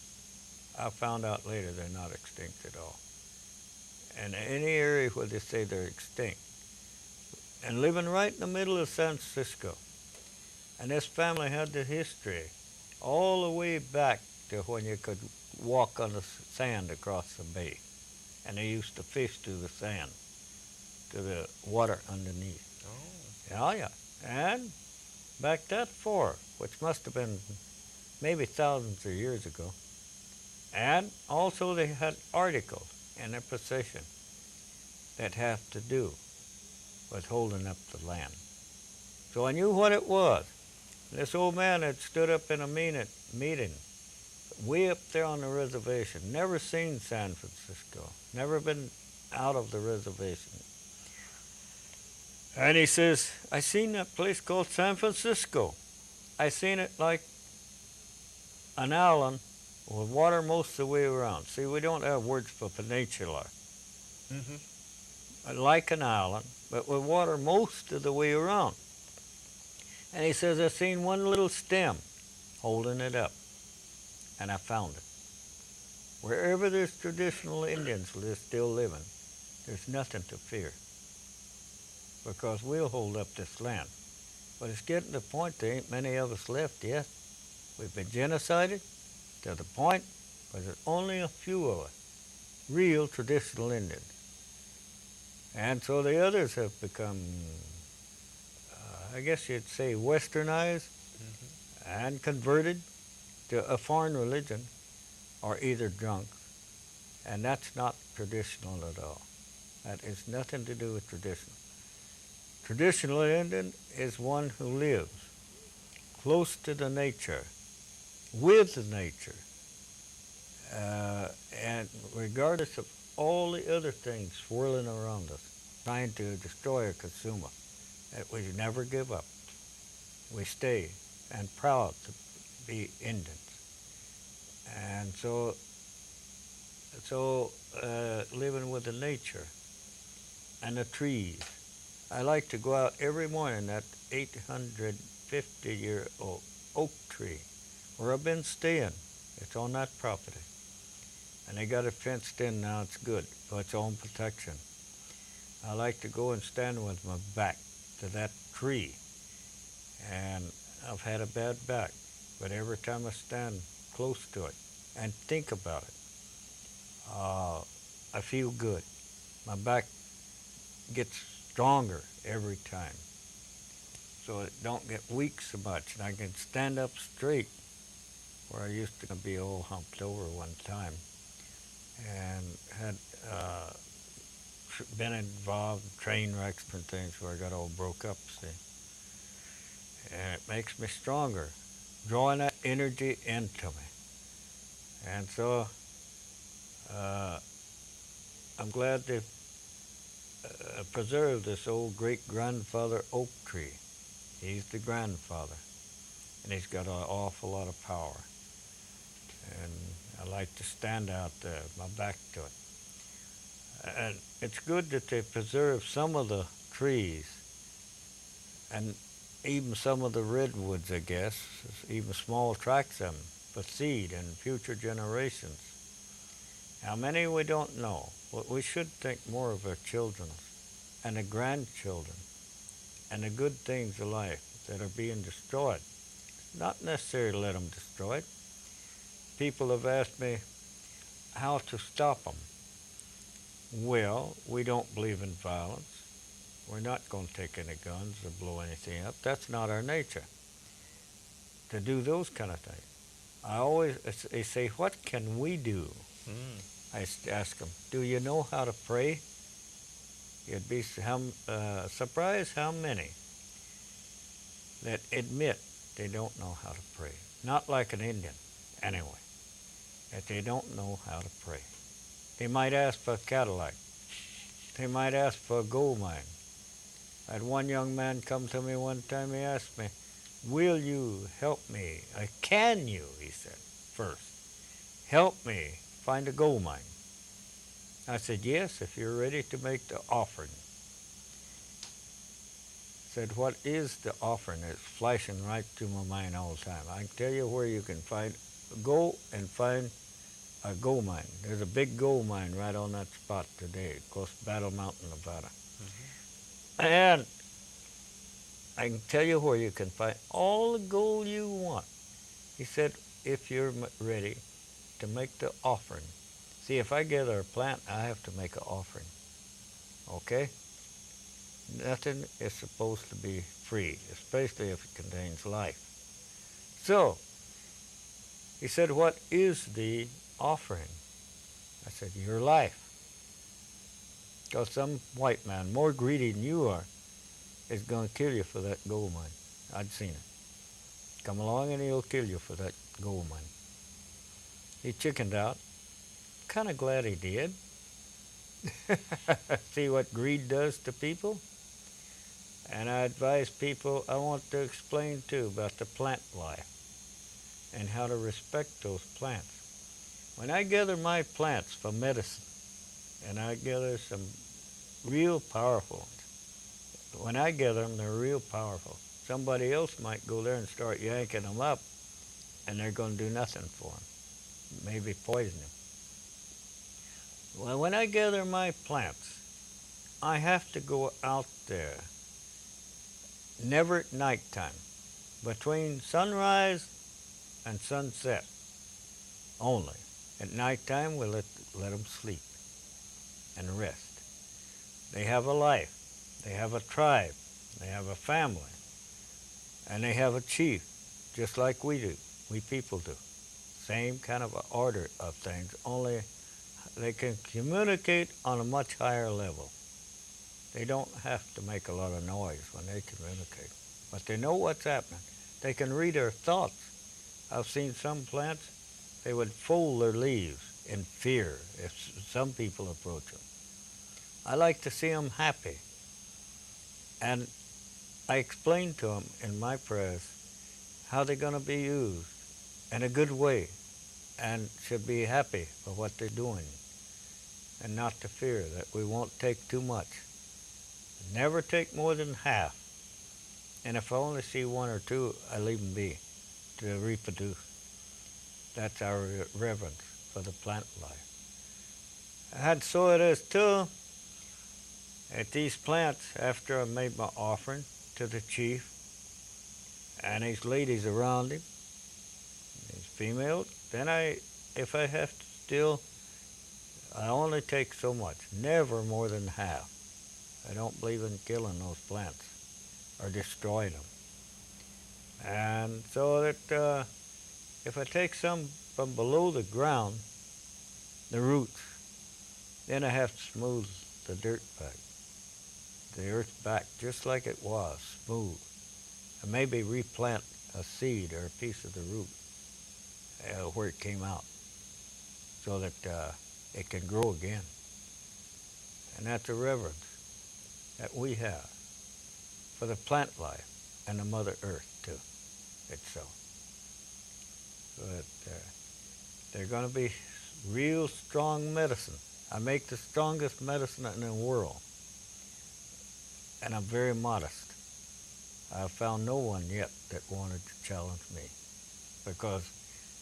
I found out later they're not extinct at all. And any area where they say they're extinct. And living right in the middle of San Francisco. And this family had the history all the way back to when you could walk on the sand across the bay. And they used to fish through the sand, to the water underneath. Oh, yeah. And back that far, which must have been maybe thousands of years ago. And also they had articles in their possession that have to do with holding up the land. So I knew what it was. This old man had stood up in a meeting way up there on the reservation, never seen San Francisco, never been out of the reservation. And he says, I seen that place called San Francisco. I seen it like an island with water most of the way around. See, we don't have words for peninsula. Mm-hmm. Like an island, but with water most of the way around. And he says, I seen one little stem holding it up. And I found it. Wherever there's traditional Indians still living, there's nothing to fear. Because we'll hold up this land. But it's getting to the point there ain't many of us left yet. We've been genocided to the point where there's only a few of us, real traditional Indians. And so the others have become, I guess you'd say, westernized and converted to a foreign religion or either drunk. And that's not traditional at all. That has nothing to do with traditional. Traditional Indian is one who lives close to the nature, with the nature, and regardless of all the other things swirling around us, trying to destroy or consume us, that we never give up. We stay and proud to be Indians. And so living with the nature and the trees. I like to go out every morning at 850-year-old oak tree where I've been staying. It's on that property. And they got it fenced in now, it's good, for its own protection. I like to go and stand with my back to that tree. And I've had a bad back, but every time I stand close to it and think about it, I feel good. My back gets stronger every time. So it don't get weak so much, and I can stand up straight where I used to be all humped over one time. and had been involved in train wrecks and things where I got all broke up, see. And it makes me stronger, drawing that energy into me. And so I'm glad they preserved this old great-grandfather oak tree. He's the grandfather, and he's got an awful lot of power. And I like to stand out there, my back to it. And it's good that they preserve some of the trees, and even some of the redwoods, I guess, even small tracts of them for seed and future generations. How many we don't know, but we should think more of our children and the grandchildren and the good things of life that are being destroyed. Not necessarily to let them destroy it. People have asked me how to stop them. Well, we don't believe in violence. We're not going to take any guns or blow anything up. That's not our nature, to do those kind of things. They say, what can we do? I ask them, do you know how to pray? You'd be surprised how many that admit they don't know how to pray. Not like an Indian, anyway, that they don't know how to pray. They might ask for a Cadillac. They might ask for a gold mine. I had one young man come to me one time. He asked me, will you help me? Can you, he said, first, help me find a gold mine? I said, yes, if you're ready to make the offering. Said, what is the offering? It's flashing right through my mind all the time. I can tell you where you can go and find a gold mine. There's a big gold mine right on that spot today, close to Battle Mountain, Nevada. And I can tell you where you can find all the gold you want. He said, if you're ready to make the offering. See, if I gather a plant, I have to make an offering. Okay? Nothing is supposed to be free, especially if it contains life. So, he said, what is the offering? I said, your life. Because some white man, more greedy than you are, is going to kill you for that gold mine. I'd seen it. Come along and he'll kill you for that gold mine. He chickened out. Kind of glad he did. See what greed does to people? And I advise people, I want to explain too about the plant life and how to respect those plants. When I gather my plants for medicine, and I gather some real powerful ones, when I gather them, they're real powerful. Somebody else might go there and start yanking them up, and they're going to do nothing for them, maybe poison them. Well, when I gather my plants, I have to go out there, never at nighttime, between sunrise and sunset only. At nighttime, we let them sleep and rest. They have a life, they have a tribe, they have a family, and they have a chief, just like we do, we people do. Same kind of order of things, only they can communicate on a much higher level. They don't have to make a lot of noise when they communicate, but they know what's happening. They can read our thoughts. I've seen some plants, they would fold their leaves in fear if some people approach them. I like to see them happy. And I explain to them in my prayers how they're going to be used in a good way and should be happy for what they're doing and not to fear that we won't take too much. Never take more than half. And if I only see one or two, I leave them be to reproduce. That's our reverence for the plant life. And so it is too at these plants after I made my offering to the chief and these ladies around him, these females, then if I have to still, I only take so much, never more than half. I don't believe in killing those plants or destroying them. And so that if I take some from below the ground, the roots. Then I have to smooth the dirt back, the earth back, just like it was, smooth. And maybe replant a seed or a piece of the root where it came out so that it can grow again. And that's a reverence that we have for the plant life and the Mother Earth, too, itself. But they're going to be real strong medicine. I make the strongest medicine in the world, and I'm very modest. I've found no one yet that wanted to challenge me, because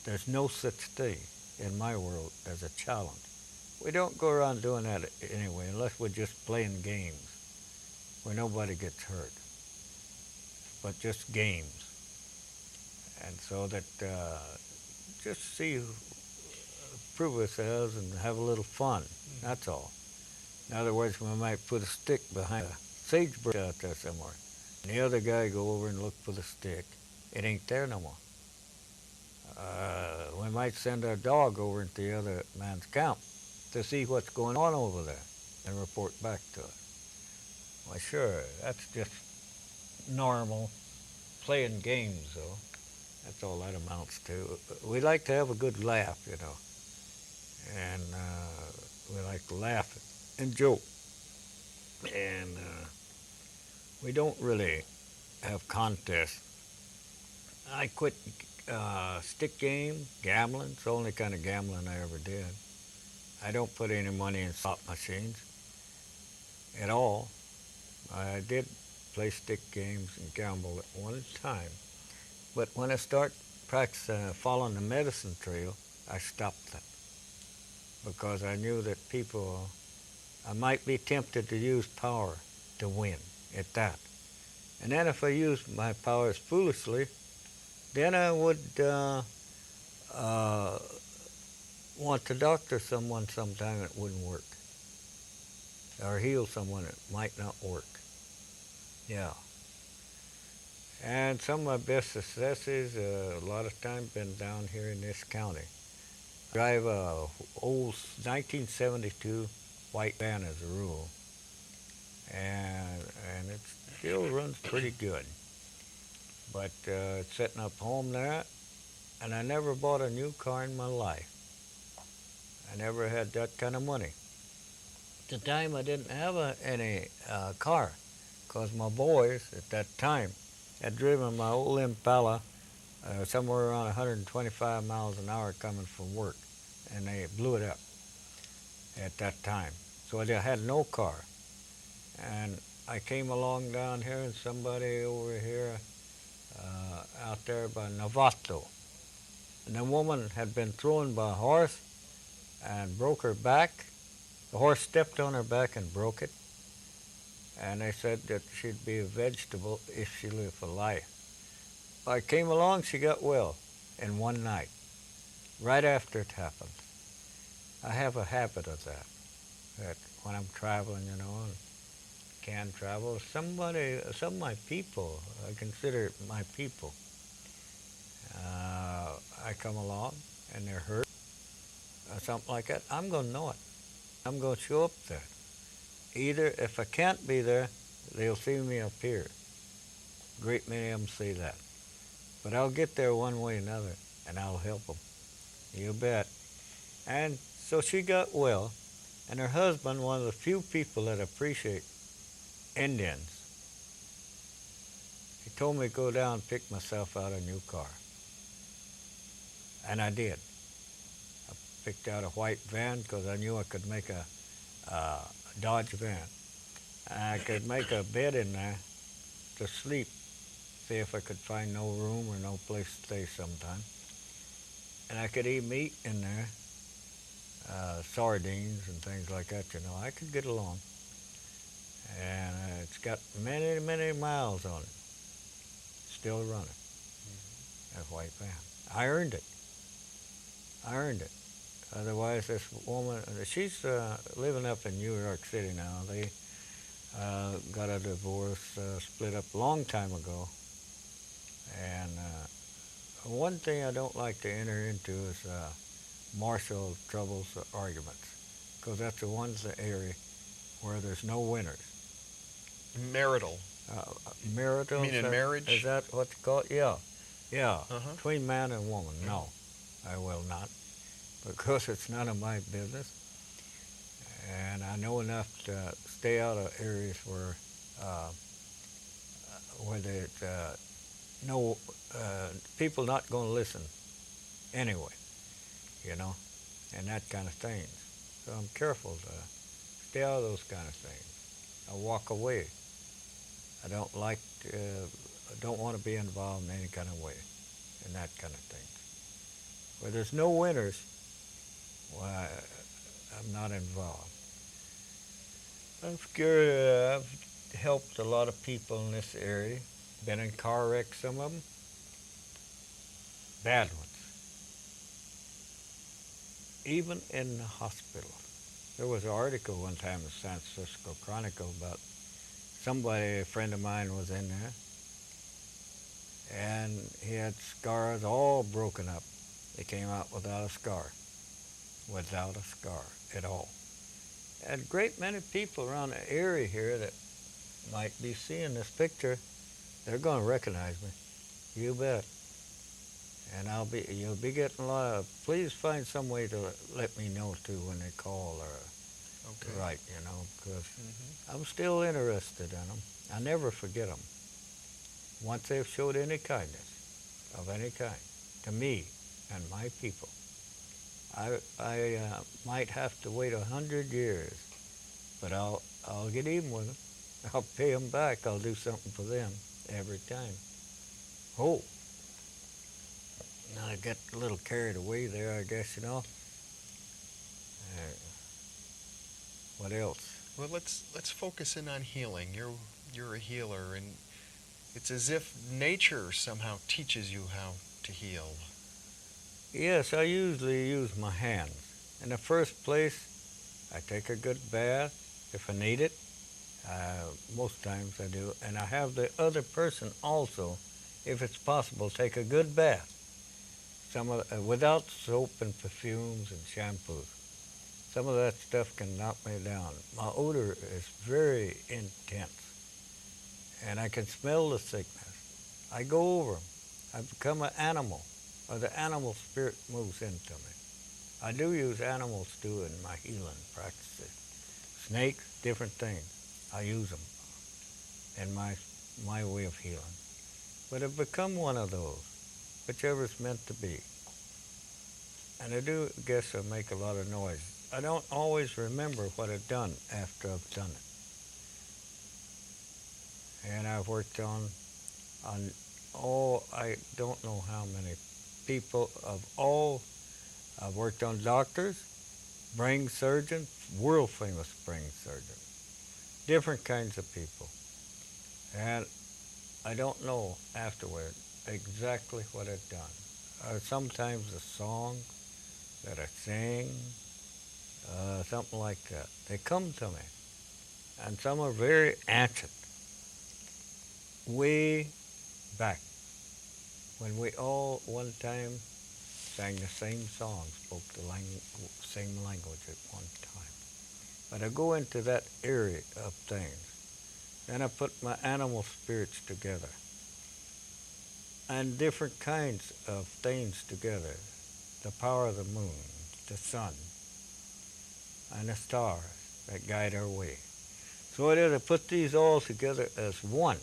there's no such thing in my world as a challenge. We don't go around doing that anyway, unless we're just playing games where nobody gets hurt, but just games. And so that just see, prove ourselves and have a little fun, that's all. In other words, we might put a stick behind a sagebrush out there somewhere, and the other guy go over and look for the stick. It ain't there no more. We might send our dog over into the other man's camp to see what's going on over there and report back to us. Well, sure, that's just normal playing games, though. That's all that amounts to. We like to have a good laugh, you know, and we like to laugh and joke, and we don't really have contests. I quit stick game, gambling. It's the only kind of gambling I ever did. I don't put any money in slot machines at all. I did play stick games and gamble at one time. But when I start practicing following the medicine trail, I stopped that, because I knew that people, I might be tempted to use power to win at that. And then if I used my powers foolishly, then I would want to doctor someone sometime and it wouldn't work, or heal someone it might not work. Yeah. And some of my best successes, a lot of time, been down here in this county. I drive a old 1972 white van as a rule, and it still runs pretty good. But it's setting up home there, and I never bought a new car in my life. I never had that kind of money. At the time, I didn't have any car, because my boys at that time had driven my old Impala somewhere around 125 miles an hour coming from work, and they blew it up at that time. So I had no car. And I came along down here, and somebody over here out there by Novato, and the woman had been thrown by a horse and broke her back. The horse stepped on her back and broke it. And they said that she'd be a vegetable if she lived for life. I came along, she got well in one night, right after it happened. I have a habit of that when I'm traveling, you know, and can travel, some of my people, I consider my people, I come along and they're hurt, or something like that, I'm going to know it. I'm going to show up there. Either if I can't be there, they'll see me up here. Great many of them say that. But I'll get there one way or another, and I'll help them. You bet. And so she got well, and her husband, one of the few people that appreciate Indians, he told me to go down and pick myself out a new car. And I did. I picked out a white van because I knew I could make a Dodge van. I could make a bed in there to sleep, see if I could find no room or no place to stay sometime. And I could eat meat in there, sardines and things like that, you know. I could get along. And it's got many, many miles on it. Still running. That white van. I earned it. I earned it. Otherwise, this woman, she's living up in New York City now. They got a divorce, split up a long time ago. And one thing I don't like to enter into is marshal troubles or arguments, because that's the one's the area where there's no winners. Marital. Marital, You mean in marriage? is that what you call it? Yeah, yeah, Uh-huh. between man and woman. No, I will not, because it's none of my business. And I know enough to stay out of areas where there's no people not going to listen anyway, you know, and that kind of things. So I'm careful to stay out of those kind of things. I walk away. I don't like, I don't want to be involved in any kind of way, in that kind of thing. Where there's no winners, well, I'm not involved. I'm scared. I've helped a lot of people in this area. Been in car wrecks, some of them. Bad ones. Even in the hospital. There was an article one time in the San Francisco Chronicle about somebody, a friend of mine was in there, and he had scars all broken up. They came out without a scar. Without a scar at all. And a great many people around the area here that might be seeing this picture, they're going to recognize me. You bet. And you'll be getting a lot of, please find some way to let me know too when they call or write, you know, because I'm still interested in them. I never forget them. Once they've showed any kindness of any kind to me and my people, I might have to wait 100 years, but I'll get even with them. I'll pay them back. I'll do something for them every time. Oh, now I got a little carried away there, I guess, you know. What else? Well, let's focus in on healing. You're a healer, and it's as if nature somehow teaches you how to heal. Yes, I usually use my hands. In the first place, I take a good bath if I need it. Most times I do. And I have the other person also, if it's possible, take a good bath. Without soap and perfumes and shampoos. Some of that stuff can knock me down. My odor is very intense. And I can smell the sickness. I go over them. I become an animal. Or the animal spirit moves into me. I do use animals too in my healing practices. Snakes, different things. I use them in my way of healing. But I've become one of those, whichever it's meant to be. And I do guess I make a lot of noise. I don't always remember what I've done after I've done it. And I've worked on I don't know how many people of all. I've worked on doctors, brain surgeons, world famous brain surgeons, different kinds of people. And I don't know afterward exactly what I've done. Sometimes a song that I sing, something like that. They come to me. And some are very ancient. Way back when we all one time sang the same song, spoke the same language at one time. But I go into that area of things. Then I put my animal spirits together. And different kinds of things together. The power of the moon, the sun, and the stars that guide our way. So it is, I put these all together as one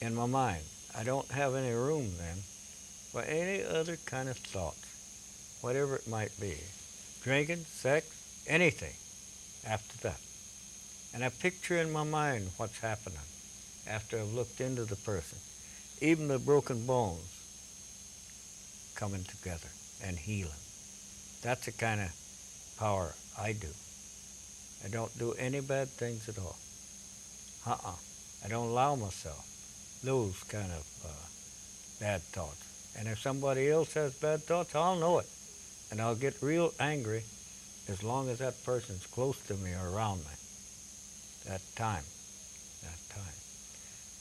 in my mind. I don't have any room then for any other kind of thoughts, whatever it might be. Drinking, sex, anything after that. And I picture in my mind what's happening after I've looked into the person. Even the broken bones coming together and healing. That's the kind of power I do. I don't do any bad things at all. I don't allow myself those kind of bad thoughts. And if somebody else has bad thoughts, I'll know it. And I'll get real angry as long as that person's close to me or around me. That time.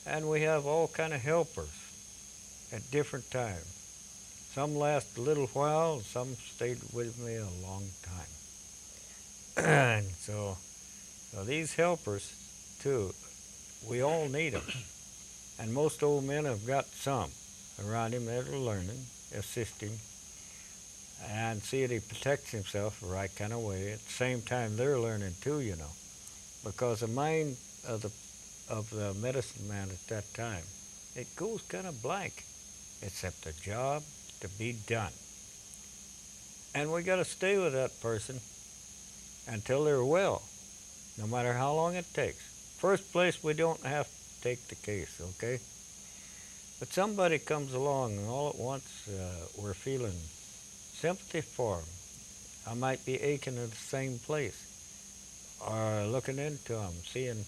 And we have all kind of helpers at different times. Some last a little while, some stayed with me a long time. And so these helpers, too, we all need them. And most old men have got some around him that are learning, assist him, and see that he protects himself the right kind of way. At the same time, they're learning too, you know, because the mind of the medicine man at that time, it goes kind of blank. Except a job to be done. And we got to stay with that person until they're well, no matter how long it takes. First place, we don't have to take the case, okay? But somebody comes along and all at once we're feeling sympathy for them. I might be aching in the same place or looking into them, seeing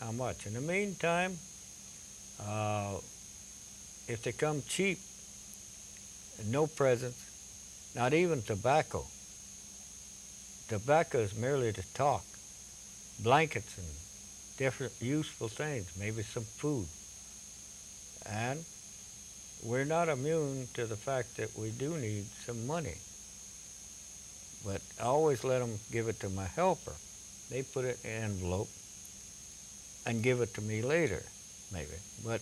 how much. In the meantime, if they come cheap, no presents, not even tobacco. Tobacco is merely to talk. Blankets and different useful things, maybe some food. And we're not immune to the fact that we do need some money. But I always let them give it to my helper. They put it in an envelope and give it to me later, maybe. But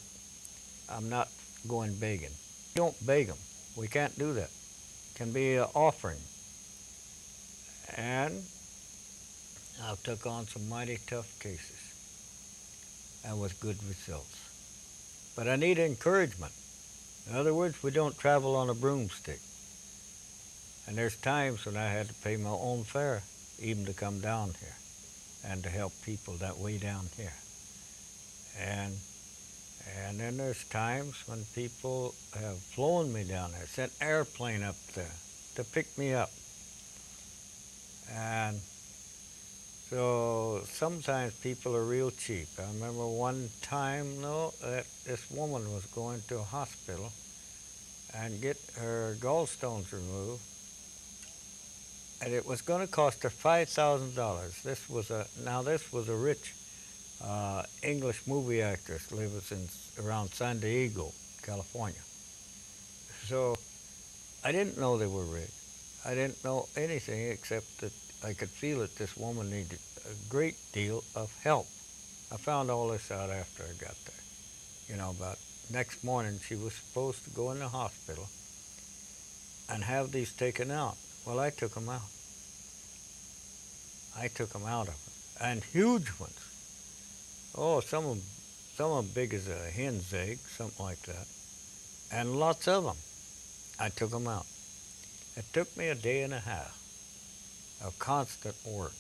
I'm not going begging. Don't beg them. We can't do that. It can be an offering. And I've took on some mighty tough cases and with good results. But I need encouragement. In other words, we don't travel on a broomstick. And there's times when I had to pay my own fare even to come down here and to help people that way down here. And then there's times when people have flown me down there, sent an airplane up there to pick me up. And so sometimes people are real cheap. I remember one time, though, that this woman was going to a hospital and get her gallstones removed. And it was going to cost her $5,000. This was a rich English movie actress, lives around San Diego, California. So I didn't know they were rich. I didn't know anything except that I could feel that this woman needed a great deal of help. I found all this out after I got there. You know, about next morning she was supposed to go in the hospital and have these taken out. Well, I took them out. I took them out of it. And huge ones. Oh, some of them big as a hen's egg, something like that. And lots of them. I took them out. It took me a day and a half of constant work.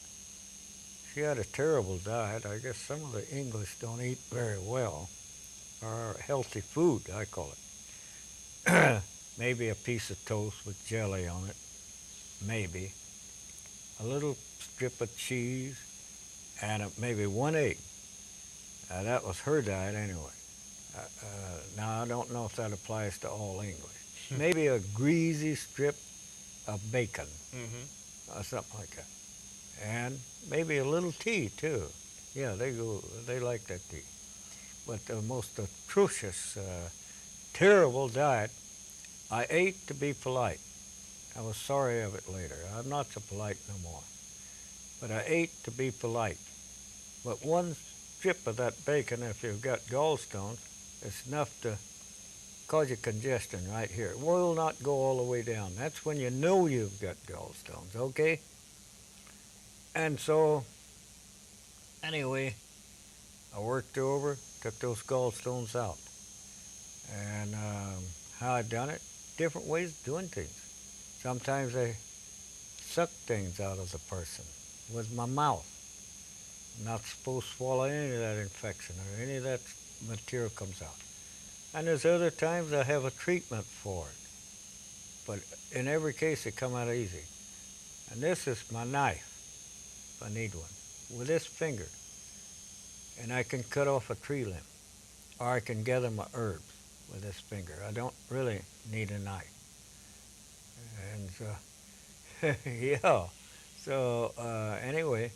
She had a terrible diet. I guess some of the English don't eat very well, or healthy food, I call it. Maybe a piece of toast with jelly on it, maybe. A little strip of cheese, and maybe one egg. That was her diet anyway. Now, I don't know if that applies to all English. Maybe a greasy strip of bacon, something like that. And maybe a little tea, too. Yeah, they like that tea. But the most atrocious, terrible diet, I ate to be polite. I was sorry of it later. I'm not so polite no more. But I ate to be polite. But one strip of that bacon, if you've got gallstones, it's enough to cause you congestion right here. It will not go all the way down. That's when you know you've got gallstones, okay? And so, anyway, I worked over, took those gallstones out. And how I done it, different ways of doing things. Sometimes I suck things out of the person with my mouth. I'm not supposed to swallow any of that infection or any of that material comes out. And there's other times I have a treatment for it. But in every case, it come out easy. And this is my knife, if I need one, with this finger. And I can cut off a tree limb, or I can gather my herbs with this finger. I don't really need a knife. And so, yeah. So anyway,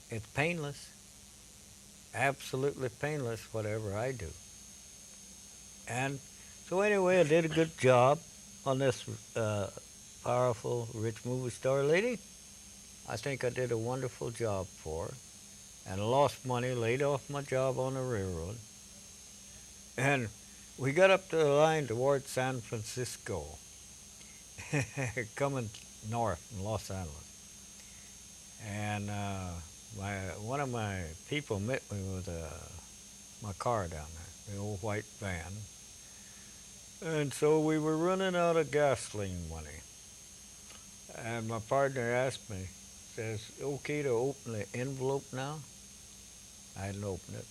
it's painless, absolutely painless, whatever I do. And so anyway, I did a good job. on this powerful, rich movie star lady. I think I did a wonderful job for her, and lost money, laid off my job on the railroad. And we got up the line towards San Francisco, coming north in Los Angeles. And one of my people met me with my car down there, the old white van. And so we were running out of gasoline money. And my partner asked me, says, okay to open the envelope now? I hadn't opened it.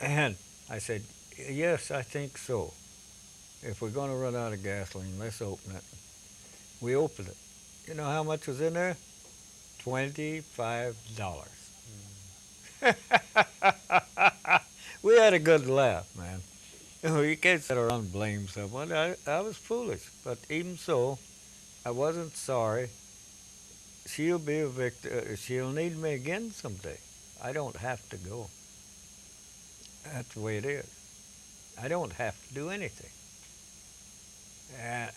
And I said, yes, I think so. If we're going to run out of gasoline, let's open it. We opened it. You know how much was in there? $25. We had a good laugh, man. You can't sit around and blame someone. I was foolish, but even so, I wasn't sorry. She'll be a victim. She'll need me again someday. I don't have to go. That's the way it is. I don't have to do anything. And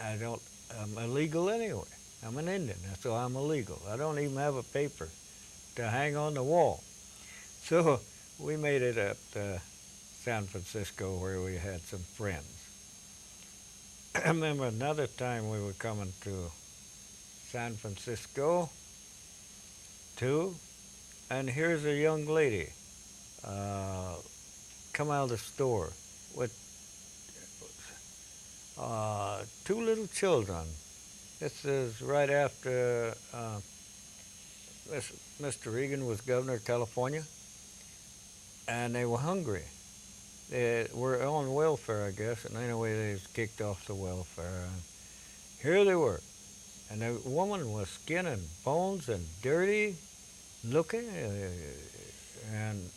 I'm illegal anyway. I'm an Indian, so I'm illegal. I don't even have a paper to hang on the wall. So we made it up to San Francisco where we had some friends. I remember another time we were coming to San Francisco too, and here's a young lady come out of the store with two little children. This is right after Mr. Reagan was governor of California, and they were hungry. They were on welfare, I guess, and anyway, they was kicked off the welfare. And here they were, and the woman was skin and bones and dirty looking, and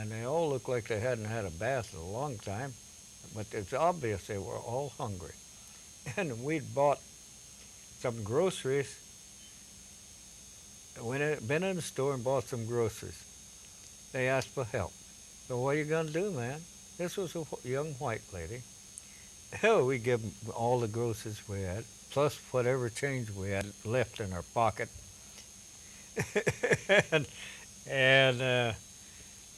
they all looked like they hadn't had a bath in a long time, but it's obvious they were all hungry. And we'd bought some groceries. Been in the store and bought some groceries. They asked for help. So what are you going to do, man? This was a young white lady. Hell, we give them all the groceries we had, plus whatever change we had left in our pocket. and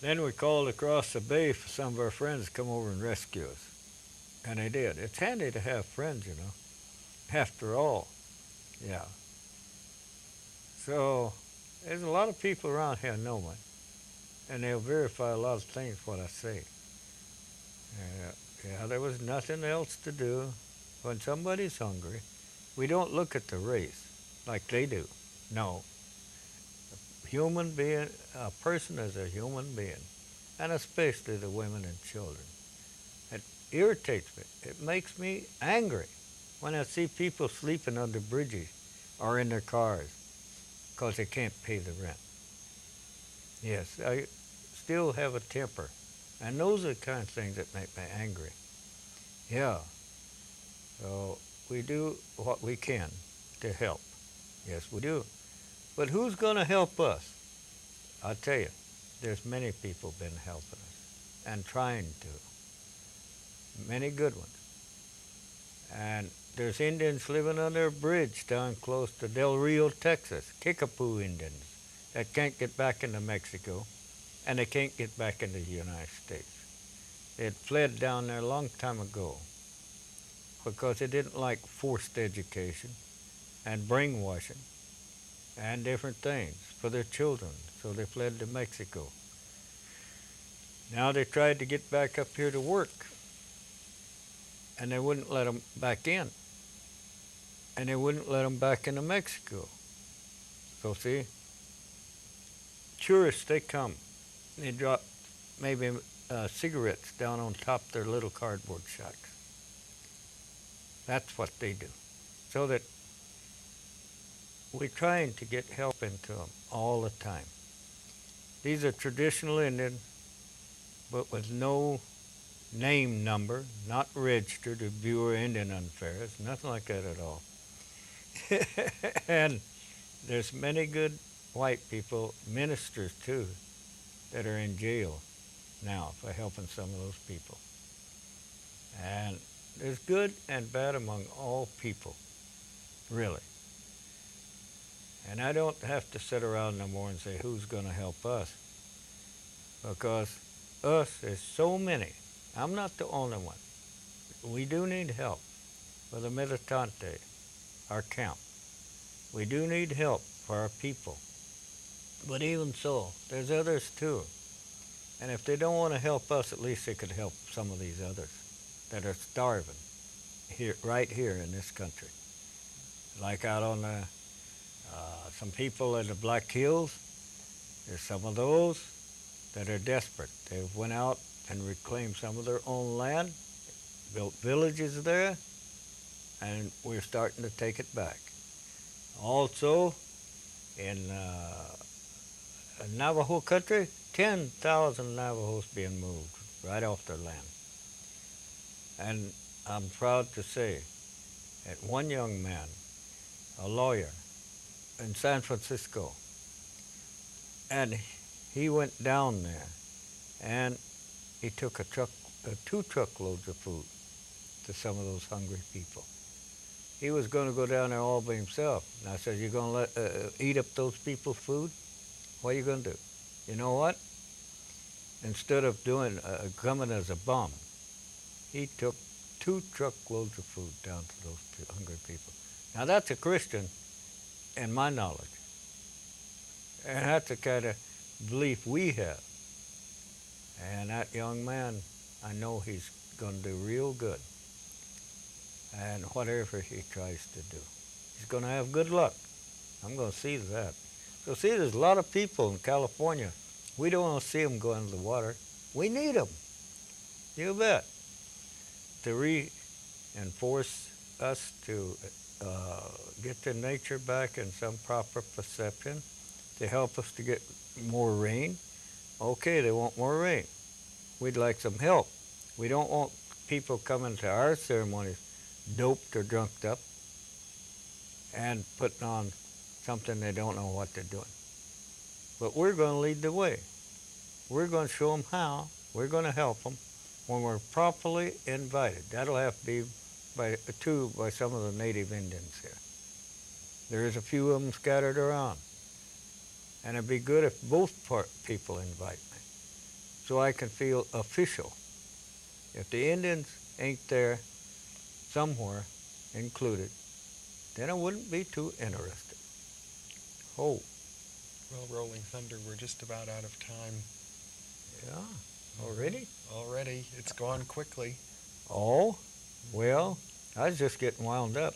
then we called across the bay for some of our friends to come over and rescue us. And they did. It's handy to have friends, you know, after all. Yeah. So there's a lot of people around here know me, and they'll verify a lot of things what I say. Yeah, there was nothing else to do. When somebody's hungry, we don't look at the race like they do. No. Human being, a person is a human being, and especially the women and children. It irritates me. It makes me angry when I see people sleeping under bridges or in their cars because they can't pay the rent. Yes, I still have a temper, and those are the kind of things that make me angry. Yeah. So we do what we can to help. Yes, we do. But who's going to help us? I'll tell you, there's many people been helping us and trying to. Many good ones. And there's Indians living under a bridge down close to Del Rio, Texas, Kickapoo Indians, that can't get back into Mexico, and they can't get back into the United States. They had fled down there a long time ago because they didn't like forced education and brainwashing and different things for their children, so they fled to Mexico. Now they tried to get back up here to work, and they wouldn't let them back in, and they wouldn't let them back into Mexico. So see, tourists, they come, they drop maybe cigarettes down on top of their little cardboard shacks. That's what they do, so that we're trying to get help into them all the time. These are traditional Indian, but with no name number, not registered to Bureau of Indian Affairs, nothing like that at all. And there's many good white people, ministers too, that are in jail now for helping some of those people. And There's good and bad among all people, really. And I don't have to sit around no more and say who's going to help us, because us is so many. I'm not the only one. We do need help for the militante, our camp. We do need help for our people. But even so, there's others too. And if they don't want to help us, at least they could help some of these others that are starving here, right here in this country. Like out on some people in the Black Hills, there's some of those that are desperate. They went out and reclaimed some of their own land, built villages there, and we're starting to take it back. Also, in Navajo country, 10,000 Navajos being moved right off their land. And I'm proud to say that one young man, a lawyer in San Francisco, and he went down there and he took two truckloads of food to some of those hungry people. He was going to go down there all by himself. And I said, you're going to eat up those people's food? What are you going to do? You know what? Instead of coming as a bum, he took 2 truckloads of food down to those hungry people. Now that's a Christian, in my knowledge. And that's the kind of belief we have. And that young man, I know he's going to do real good. And whatever he tries to do, he's going to have good luck. I'm going to see that. So see, there's a lot of people in California. We don't want to see them go into the water. We need them. You bet. To reinforce us to get the nature back in some proper perception, to help us to get more rain. Okay, they want more rain. We'd like some help. We don't want people coming to our ceremonies doped or drunked up and putting on something they don't know what they're doing. But we're going to lead the way. We're going to show them how. We're going to help them when we're properly invited. That'll have to be by some of the native Indians here. There's a few of them scattered around. And it'd be good if both people invite me so I can feel official. If the Indians ain't there somewhere included, then I wouldn't be too interested. Oh. Well, Rolling Thunder, we're just about out of time. Yeah, already? Already. It's gone quickly. Oh, well, I was just getting wound up.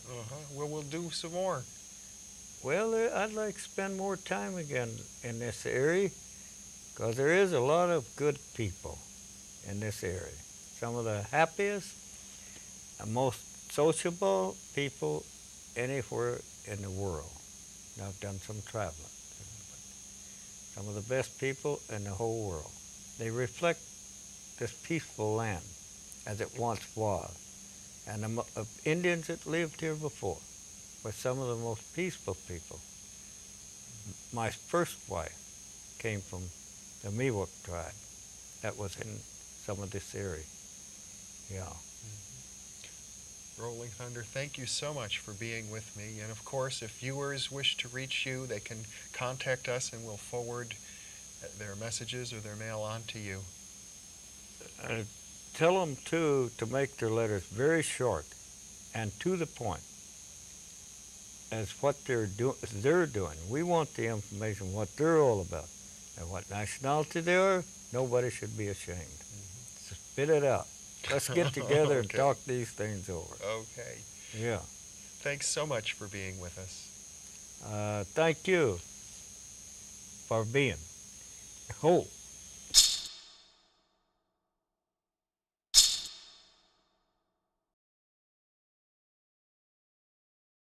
Well, we'll do some more. Well, I'd like to spend more time again in this area, because there is a lot of good people in this area. Some of the happiest and most sociable people anywhere in the world. And I've done some traveling. Some of the best people in the whole world. They reflect this peaceful land as it once was. And the Indians that lived here before were some of the most peaceful people. My first wife came from the Miwok tribe that was in some of this area. Yeah. Rolling Thunder, thank you so much for being with me. And of course, if viewers wish to reach you, they can contact us and we'll forward their messages or their mail on to you. Tell them, too, to make their letters very short and to the point as what they're doing. We want the information, what they're all about. And what nationality they are, nobody should be ashamed. Mm-hmm. Spit it out. Let's get together and talk these things over. Okay. Yeah. Thanks so much for being with us. Thank you for being. Oh.